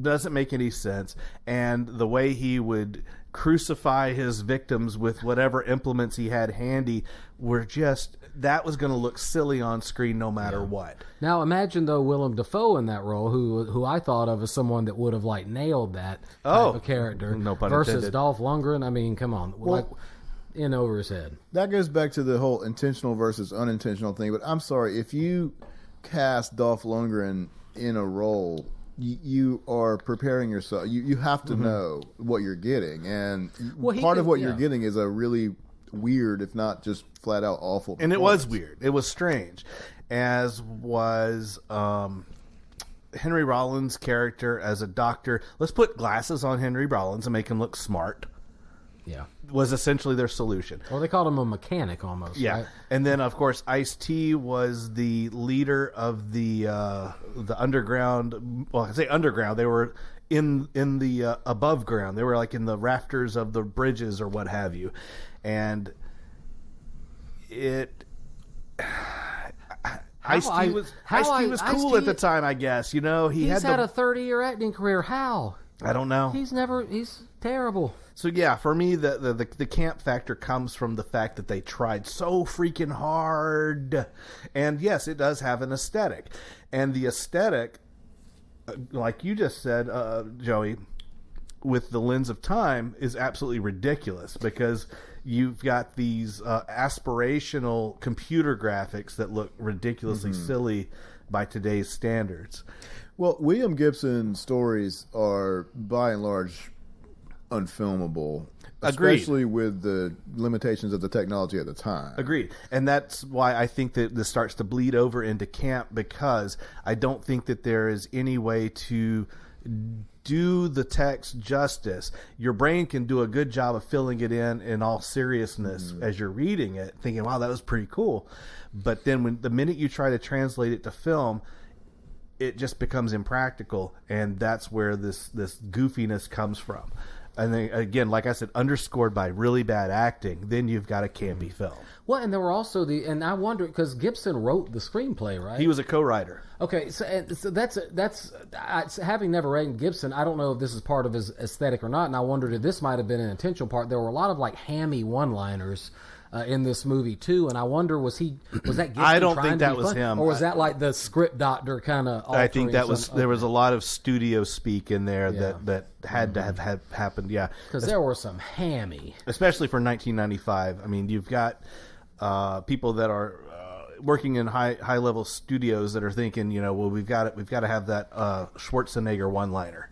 doesn't make any sense, and the way he would crucify his victims with whatever implements he had handy were just, that was going to look silly on screen no matter what. Now imagine though Willem Dafoe in that role, who I thought of as someone that would have like nailed that type of character, no pun versus intended. Dolph Lundgren. I mean, come on, like in over his head. That goes back to the whole intentional versus unintentional thing. But I'm sorry, if you cast Dolph Lundgren in a role, you are preparing yourself. You have to know what you're getting, and part of what you're getting is a really weird, if not just flat out awful. And it was weird. It was strange, as was Henry Rollins' character as a doctor. Let's put glasses on Henry Rollins and make him look smart. Yeah. Was essentially their solution. Well, they called him a mechanic almost. Yeah, right? And then of course Ice-T was the leader of the underground. Well, I say underground. They were in the above ground. They were like in the rafters of the bridges or what have you, and it. Ice-T was cool at the time, I guess. You know, he's had a 30-year acting career. How? I don't know. He's terrible. So yeah, for me, the camp factor comes from the fact that they tried so freaking hard, and yes, it does have an aesthetic, and the aesthetic, like you just said, Joey, with the lens of time, is absolutely ridiculous because you've got these aspirational computer graphics that look ridiculously silly by today's standards. Well, William Gibson's stories are by and large unfilmable, especially with the limitations of the technology at the time. Agreed. And that's why I think that this starts to bleed over into camp, because I don't think that there is any way to do the text justice. Your brain can do a good job of filling it in all seriousness as you're reading it, thinking, wow, that was pretty cool. But then the minute you try to translate it to film, it just becomes impractical, and that's where this goofiness comes from. And then, again, like I said, underscored by really bad acting, then you've got a campy film. Well, and there were also and I wonder, because Gibson wrote the screenplay, right? He was a co-writer. Okay, so that's having never read Gibson, I don't know if this is part of his aesthetic or not, and I wondered if this might have been an intentional part. There were a lot of like hammy one-liners in this movie too, and I wonder was that Gibson? I don't think that was him, or was that like the script doctor kind of? I think that was there was a lot of studio speak in there that had to have happened. Yeah, because there were some hammy, especially for 1995. I mean, you've got people that are working in high level studios that are thinking, well, we've got to have that Schwarzenegger one liner.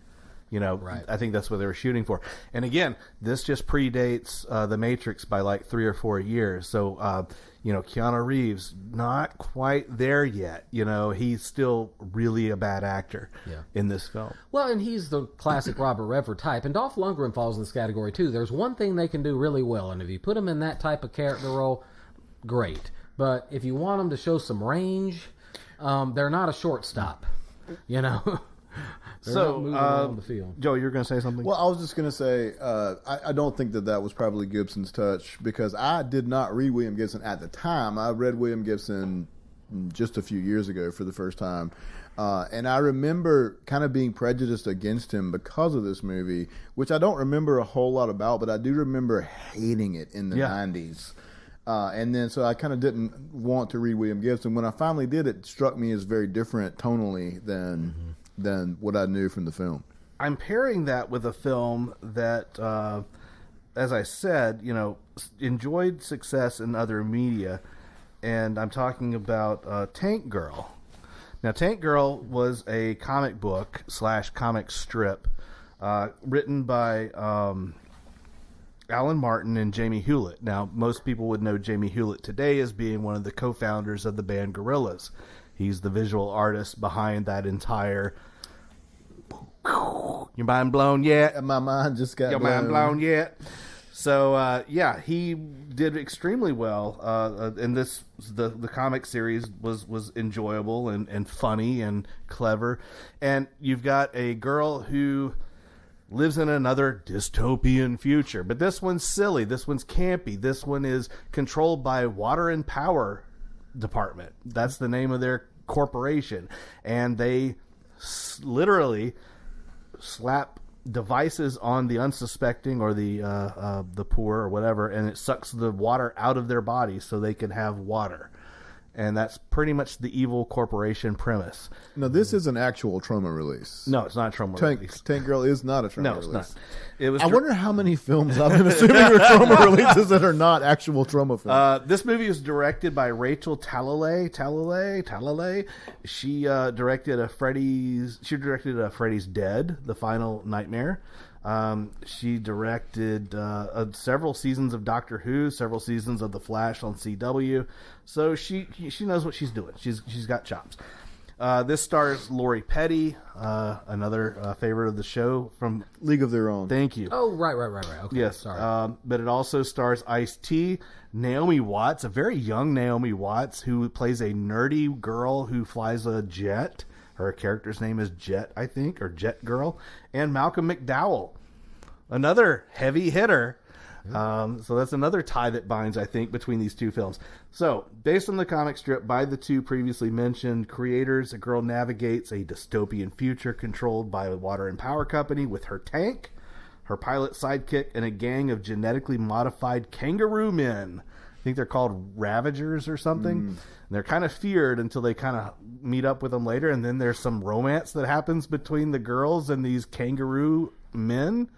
Right. I think that's what they were shooting for. And again, this just predates The Matrix by like 3 or 4 years. So, Keanu Reeves, not quite there yet. He's still really a bad actor in this film. Well, and he's the classic Robert Redford type. And Dolph Lundgren falls in this category too. There's one thing they can do really well, and if you put him in that type of character role, great. But if you want them to show some range, they're not a shortstop, So, on the field. Joe, you were going to say something? Well, I was just going to say, I don't think that was probably Gibson's touch, because I did not read William Gibson at the time. I read William Gibson just a few years ago for the first time. And I remember kind of being prejudiced against him because of this movie, which I don't remember a whole lot about, but I do remember hating it in the 90s. And then so I kind of didn't want to read William Gibson. When I finally did, it struck me as very different tonally than what I knew from the film. I'm pairing that with a film that, as I said, enjoyed success in other media, and I'm talking about Tank Girl. Now, Tank Girl was a comic book / comic strip written by Alan Martin and Jamie Hewlett. Now, most people would know Jamie Hewlett today as being one of the co-founders of the band Gorillaz. He's the visual artist behind that entire... Your mind blown yet? My mind just got Your mind blown yet? So, he did extremely well. And the comic series was enjoyable and funny and clever. And you've got a girl who lives in another dystopian future. But this one's silly. This one's campy. This one is controlled by Water and Power Department. That's the name of their corporation. And they literally slap devices on the unsuspecting or the poor or whatever, and it sucks the water out of their body so they can have water. And that's pretty much the evil corporation premise. No, this is an actual trauma release. No, it's not a trauma release. Tank Girl is not a trauma release. No, it's not. It was I wonder how many films I've been assuming are trauma releases that are not actual trauma films. This movie was directed by Rachel Talalay. She directed a Freddy's Dead, The Final Nightmare. She directed several seasons of Doctor Who, several seasons of The Flash on CW. So she knows what she's doing. She's got chops. This stars Lori Petty, another favorite of the show from League of Their Own. Thank you. Oh, right. Okay, yes. sorry. But it also stars Ice-T, Naomi Watts, a very young Naomi Watts, who plays a nerdy girl who flies a jet. Her character's name is Jet, I think, or Jet Girl. And Malcolm McDowell, another heavy hitter. So that's another tie that binds, I think, between these two films. So, based on the comic strip by the two previously mentioned creators, a girl navigates a dystopian future controlled by a water and power company with her tank, her pilot sidekick, and a gang of genetically modified kangaroo men. I think they're called Ravagers or something. And they're kind of feared until they kind of meet up with them later. And then there's some romance that happens between the girls and these kangaroo men,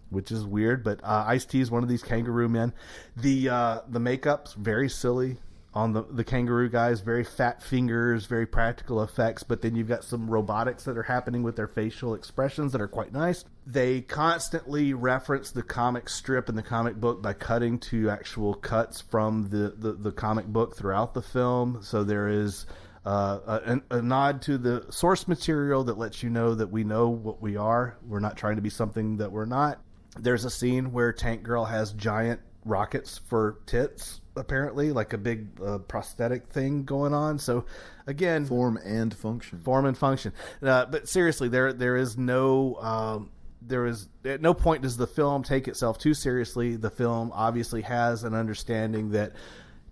which is weird. But Ice-T is one of these kangaroo men. The makeup's very silly on the kangaroo guys. Very fat fingers, very practical effects. But then you've got some robotics that are happening with their facial expressions that are quite nice. They constantly reference the comic strip and the comic book by cutting to actual cuts from the comic book throughout the film. So there is a nod to the source material that lets you know that we know what we are. We're not trying to be something that we're not. There's a scene where Tank Girl has giant rockets for tits, apparently, like a big prosthetic thing going on. So, again, form and function. But seriously, there is no at no point does the film take itself too seriously. The film obviously has an understanding that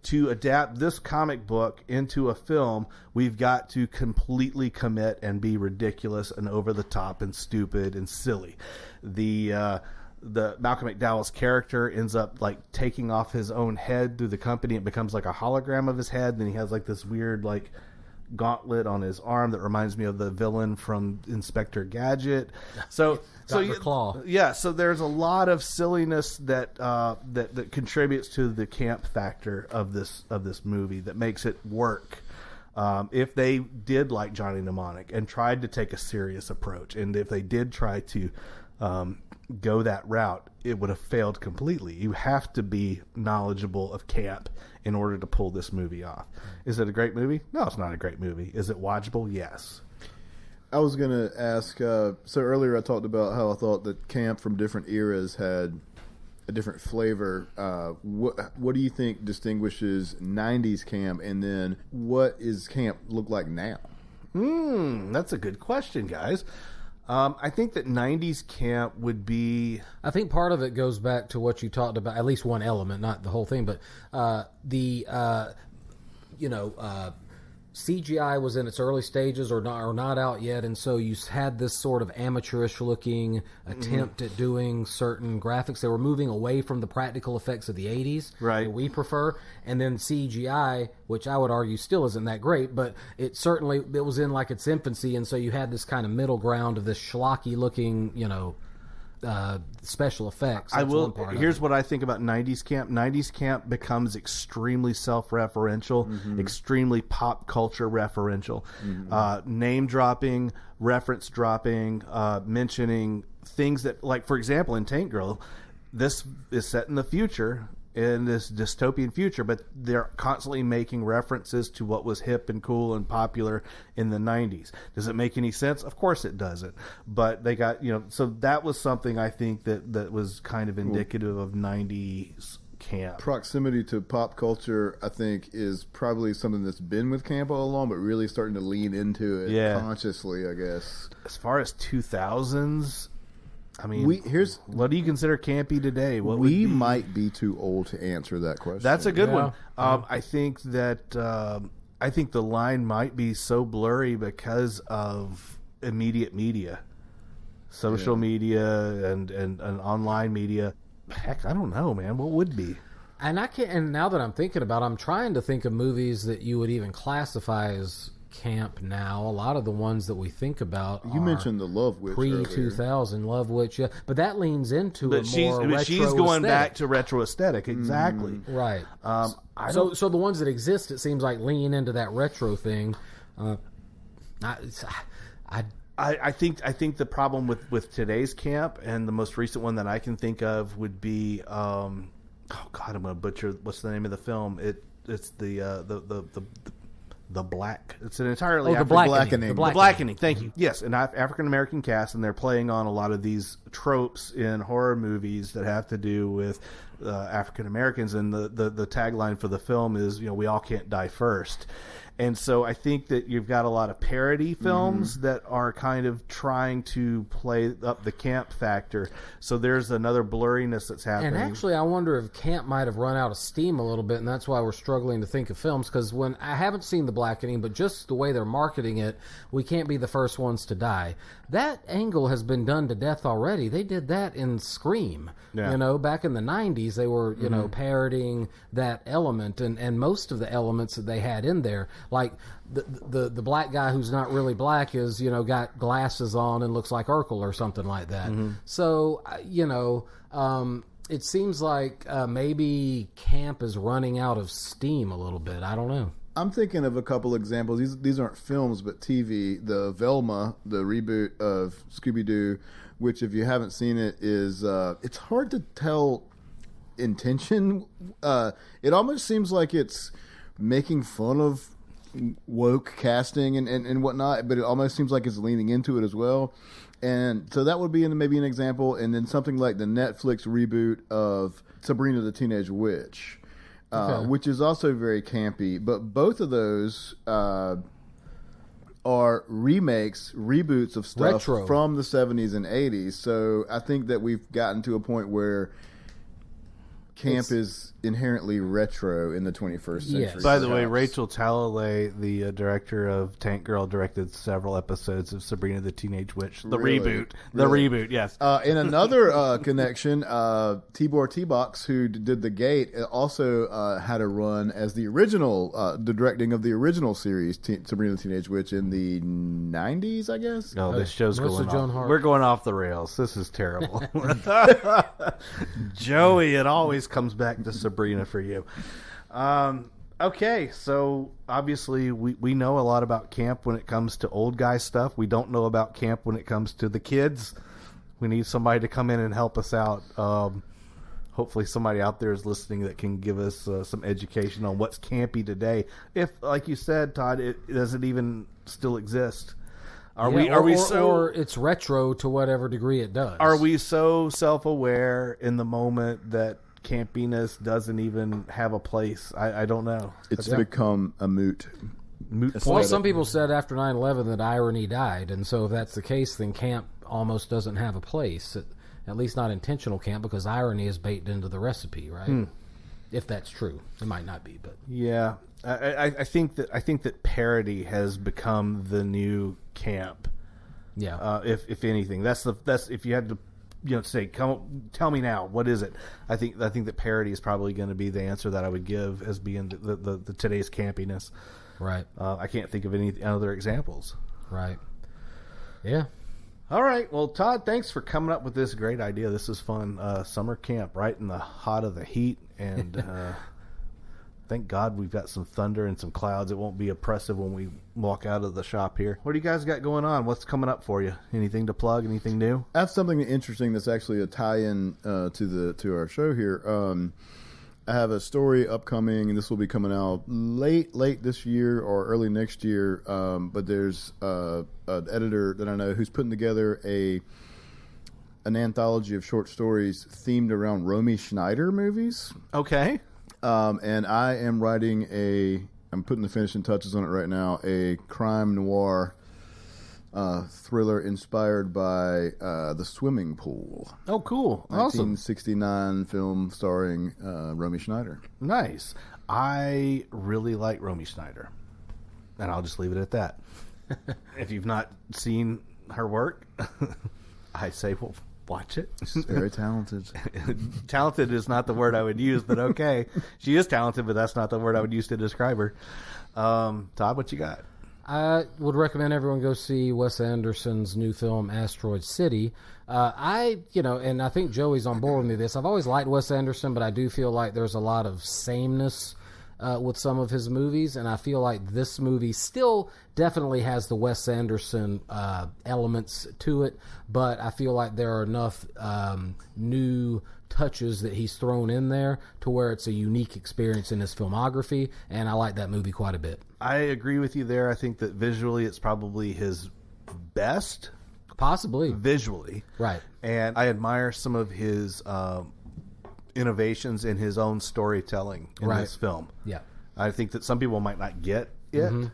to adapt this comic book into a film, we've got to completely commit and be ridiculous and over the top and stupid and silly. The Malcolm McDowell's character ends up like taking off his own head through the company. It becomes like a hologram of his head. And then he has like this weird like gauntlet on his arm that reminds me of the villain from Inspector Gadget. So Claw. Yeah. So there's a lot of silliness that contributes to the camp factor of this movie that makes it work. If they did like Johnny Mnemonic and tried to take a serious approach, and if they did try to go that route, it would have failed completely. You have to be knowledgeable of camp in order to pull this movie off. Is it a great movie? No, it's not a great movie. Is it watchable? Yes. I was going to ask, so earlier I talked about how I thought that camp from different eras had a different flavor. What do you think distinguishes 90s camp, and then what is camp look like now? That's a good question, guys. I think that 90s camp would be... I think part of it goes back to what you talked about, at least one element, not the whole thing, but CGI was in its early stages or not out yet, and so you had this sort of amateurish-looking attempt at doing certain graphics. They were moving away from the practical effects of the 80s, right, that we prefer, and then CGI, which I would argue still isn't that great, but it was in like its infancy, and so you had this kind of middle ground of this schlocky-looking, special effects. Here's what I think about 90s camp. 90s camp becomes extremely self-referential, extremely pop culture referential, name dropping, reference dropping, mentioning things that, like, for example, in Tank Girl, this is set in the future, in this dystopian future, but they're constantly making references to what was hip and cool and popular in the 90s. Does it make any sense? Of course it doesn't. But they got, so that was something I think that was kind of indicative of 90s camp. Proximity to pop culture, I think, is probably something that's been with camp all along, but really starting to lean into it consciously, I guess. As far as 2000s, I mean, what do you consider campy today? We might be too old to answer that question. That's a good one. I think that the line might be so blurry because of immediate media, social media, and online media. Heck, I don't know, man. What would be? And I can't. And now that I'm thinking about it, I'm trying to think of movies that you would even classify as camp now. A lot of the ones that we think about you mentioned the Love Witch pre-2000 Love Witch, but that leans into more retro she's going aesthetic. back to retro aesthetic, exactly. Right. So the ones that exist, it seems like, lean into that retro thing. I think the problem with today's camp, and the most recent one that I can think of, would be I'm gonna butcher what's the name of the film. It's the Black. It's an entirely The Blackening. The Blackening. Thank you. Yes, an African American cast, and they're playing on a lot of these tropes in horror movies that have to do with African Americans. And the tagline for the film is, we all can't die first. And so I think that you've got a lot of parody films that are kind of trying to play up the camp factor. So there's another blurriness that's happening. And actually, I wonder if camp might have run out of steam a little bit, and that's why we're struggling to think of films. Because when I haven't seen The Blackening, but just the way they're marketing it, we can't be the first ones to die. That angle has been done to death already. They did that in Scream. Yeah. Back in the 90s, they were, parodying that element, and most of the elements that they had in there, like the black guy who's not really black is, got glasses on and looks like Urkel or something like that. So, it seems like maybe camp is running out of steam a little bit. I don't know. I'm thinking of a couple examples. These aren't films, but TV. The Velma, the reboot of Scooby-Doo, which, if you haven't seen it, is it's hard to tell intention. It almost seems like it's making fun of woke casting and whatnot, but it almost seems like it's leaning into it as well. And so that would be maybe an example. And then something like the Netflix reboot of Sabrina the Teenage Witch. Which is also very campy, but both of those are remakes, reboots of stuff from the 70s and 80s. So I think that we've gotten to a point where camp is inherently retro in the 21st century. Yes. By the way, Rachel Talalay, the director of Tank Girl, directed several episodes of Sabrina the Teenage Witch. The reboot. The reboot, yes. In another connection, Tibor T-Box, who did The Gate, also had a run as the original, the directing of the original series, Sabrina the Teenage Witch, in the 90s, I guess. No, this show's going off. We're going off the rails. This is terrible. Joey, it always comes back to Sabrina for you. Okay, so obviously we know a lot about camp when it comes to old guy stuff. We don't know about camp when it comes to the kids. We need somebody to come in and help us out. Hopefully somebody out there is listening that can give us some education on what's campy today. If, like you said, Todd, it doesn't even still exist. Or it's retro to whatever degree it does. Are we so self-aware in the moment that campiness doesn't even have a place? I don't know. It's become a moot point. Well, some people said after 9/11 that irony died, and so if that's the case, then camp almost doesn't have a place. At least not intentional camp, because irony is baked into the recipe, right? If that's true, it might not be, but yeah, I think that parody has become the new camp. Yeah. If anything, that's if you had to, say, tell me now, what is it? I think that parody is probably going to be the answer that I would give as being the today's campiness. Right. I can't think of any other examples. Right. Yeah. All right. Well, Todd, thanks for coming up with this great idea. This is fun. Summer camp, right in the hot of the heat, and Thank God we've got some thunder and some clouds. It won't be oppressive when we walk out of the shop here. What do you guys got going on? What's coming up for you? Anything to plug? Anything new? I have something interesting that's actually a tie-in to our show here. I have a story upcoming, and this will be coming out late this year or early next year. But there's an editor that I know who's putting together an anthology of short stories themed around Romy Schneider movies. Okay. And I am writing I'm putting the finishing touches on it right now, a crime noir thriller inspired by The Swimming Pool. Oh, cool. Awesome. 1969 film starring Romy Schneider. Nice. I really like Romy Schneider. And I'll just leave it at that. If you've not seen her work, I say, well, watch it. She's very talented. Talented is not the word I would use, but okay. She is talented, but that's not the word I would use to describe her. Todd, what you got? I would recommend everyone go see Wes Anderson's new film, Asteroid City. And I think Joey's on board with me with this. I've always liked Wes Anderson, but I do feel like there's a lot of sameness with some of his movies, and I feel like this movie still definitely has the Wes Anderson elements to it, but I feel like there are enough new touches that he's thrown in there to where it's a unique experience in his filmography, and I like that movie quite a bit. I agree with you there. I think that visually it's probably his best. Possibly. Visually. Right. And I admire some of his innovations in his own storytelling in this film. Yeah. I think that some people might not get it. Mm-hmm.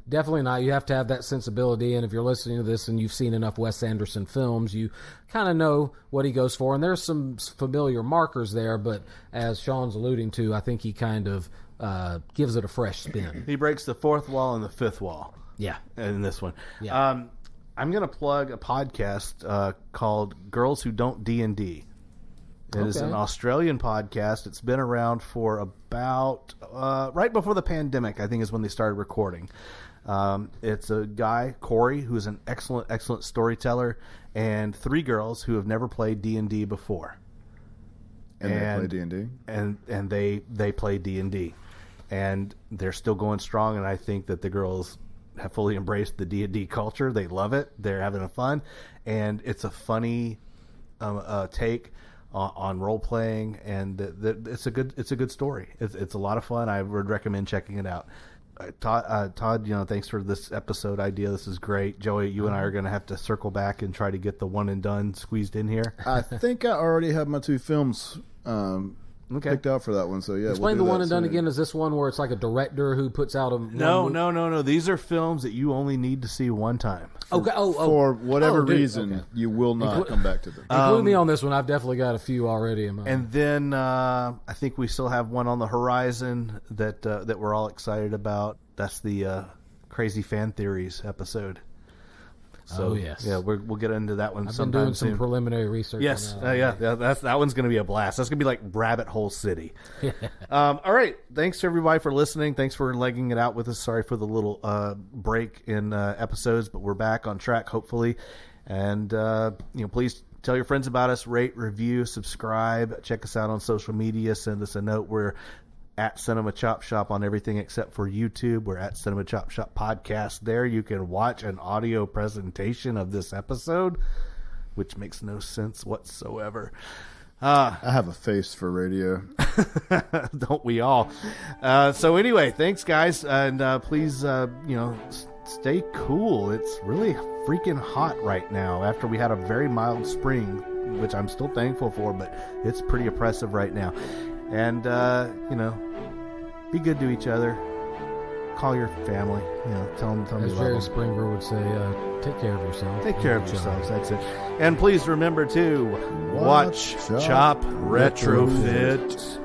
Definitely not. You have to have that sensibility, and if you're listening to this and you've seen enough Wes Anderson films, you kind of know what he goes for, and there's some familiar markers there, but as Sean's alluding to, I think he kind of gives it a fresh spin. He breaks the fourth wall and the fifth wall. Yeah. In this one. Yeah. I'm going to plug a podcast called Girls Who Don't D&D. It is an Australian podcast. It's been around for about right before the pandemic, I think, is when they started recording. It's a guy, Corey, who's an excellent storyteller, and three girls who have never played D&D before. And they play D&D? And they play D&D. And they're still going strong, and I think that the girls have fully embraced the D&D culture. They love it. They're having fun. And it's a funny take on role playing, and it's a good story. It's a lot of fun. I would recommend checking it out. Todd, thanks for this episode idea. This is great. Joey, you and I are going to have to circle back and try to get the one and done squeezed in here. I think I already have my two films picked out for that one. So yeah, explain the one and done again. Is this one where it's like a director who puts out a No. These are films that you only need to see one time. Okay. For whatever reason, you will not come back to them. Include me on this one. I've definitely got a few already in mind. And then I think we still have one on the horizon that we're all excited about. That's the Crazy Fan Theories episode. So, yes. Yeah, we'll get into that one sometime. I've been doing soon. some preliminary research. Yes, on that. that one's going to be a blast. That's going to be like Rabbit Hole City. All right, thanks to everybody for listening. Thanks for legging it out with us. Sorry for the little break in episodes, but we're back on track hopefully. And please tell your friends about us. Rate, review, subscribe. Check us out on social media. Send us a note. We're at Cinema Chop Shop on everything except for YouTube. We're at Cinema Chop Shop Podcast. There you can watch an audio presentation of this episode, which makes no sense whatsoever. I have a face for radio. Don't we all? So anyway, thanks guys, and please stay cool. It's really freaking hot right now after we had a very mild spring, which I'm still thankful for, but it's pretty oppressive right now. And be good to each other. Call your family. Tell them. As Jerry Springer would say, take care of yourself. Take care of yourselves. That's it. And please remember to watch, chop, retrofit.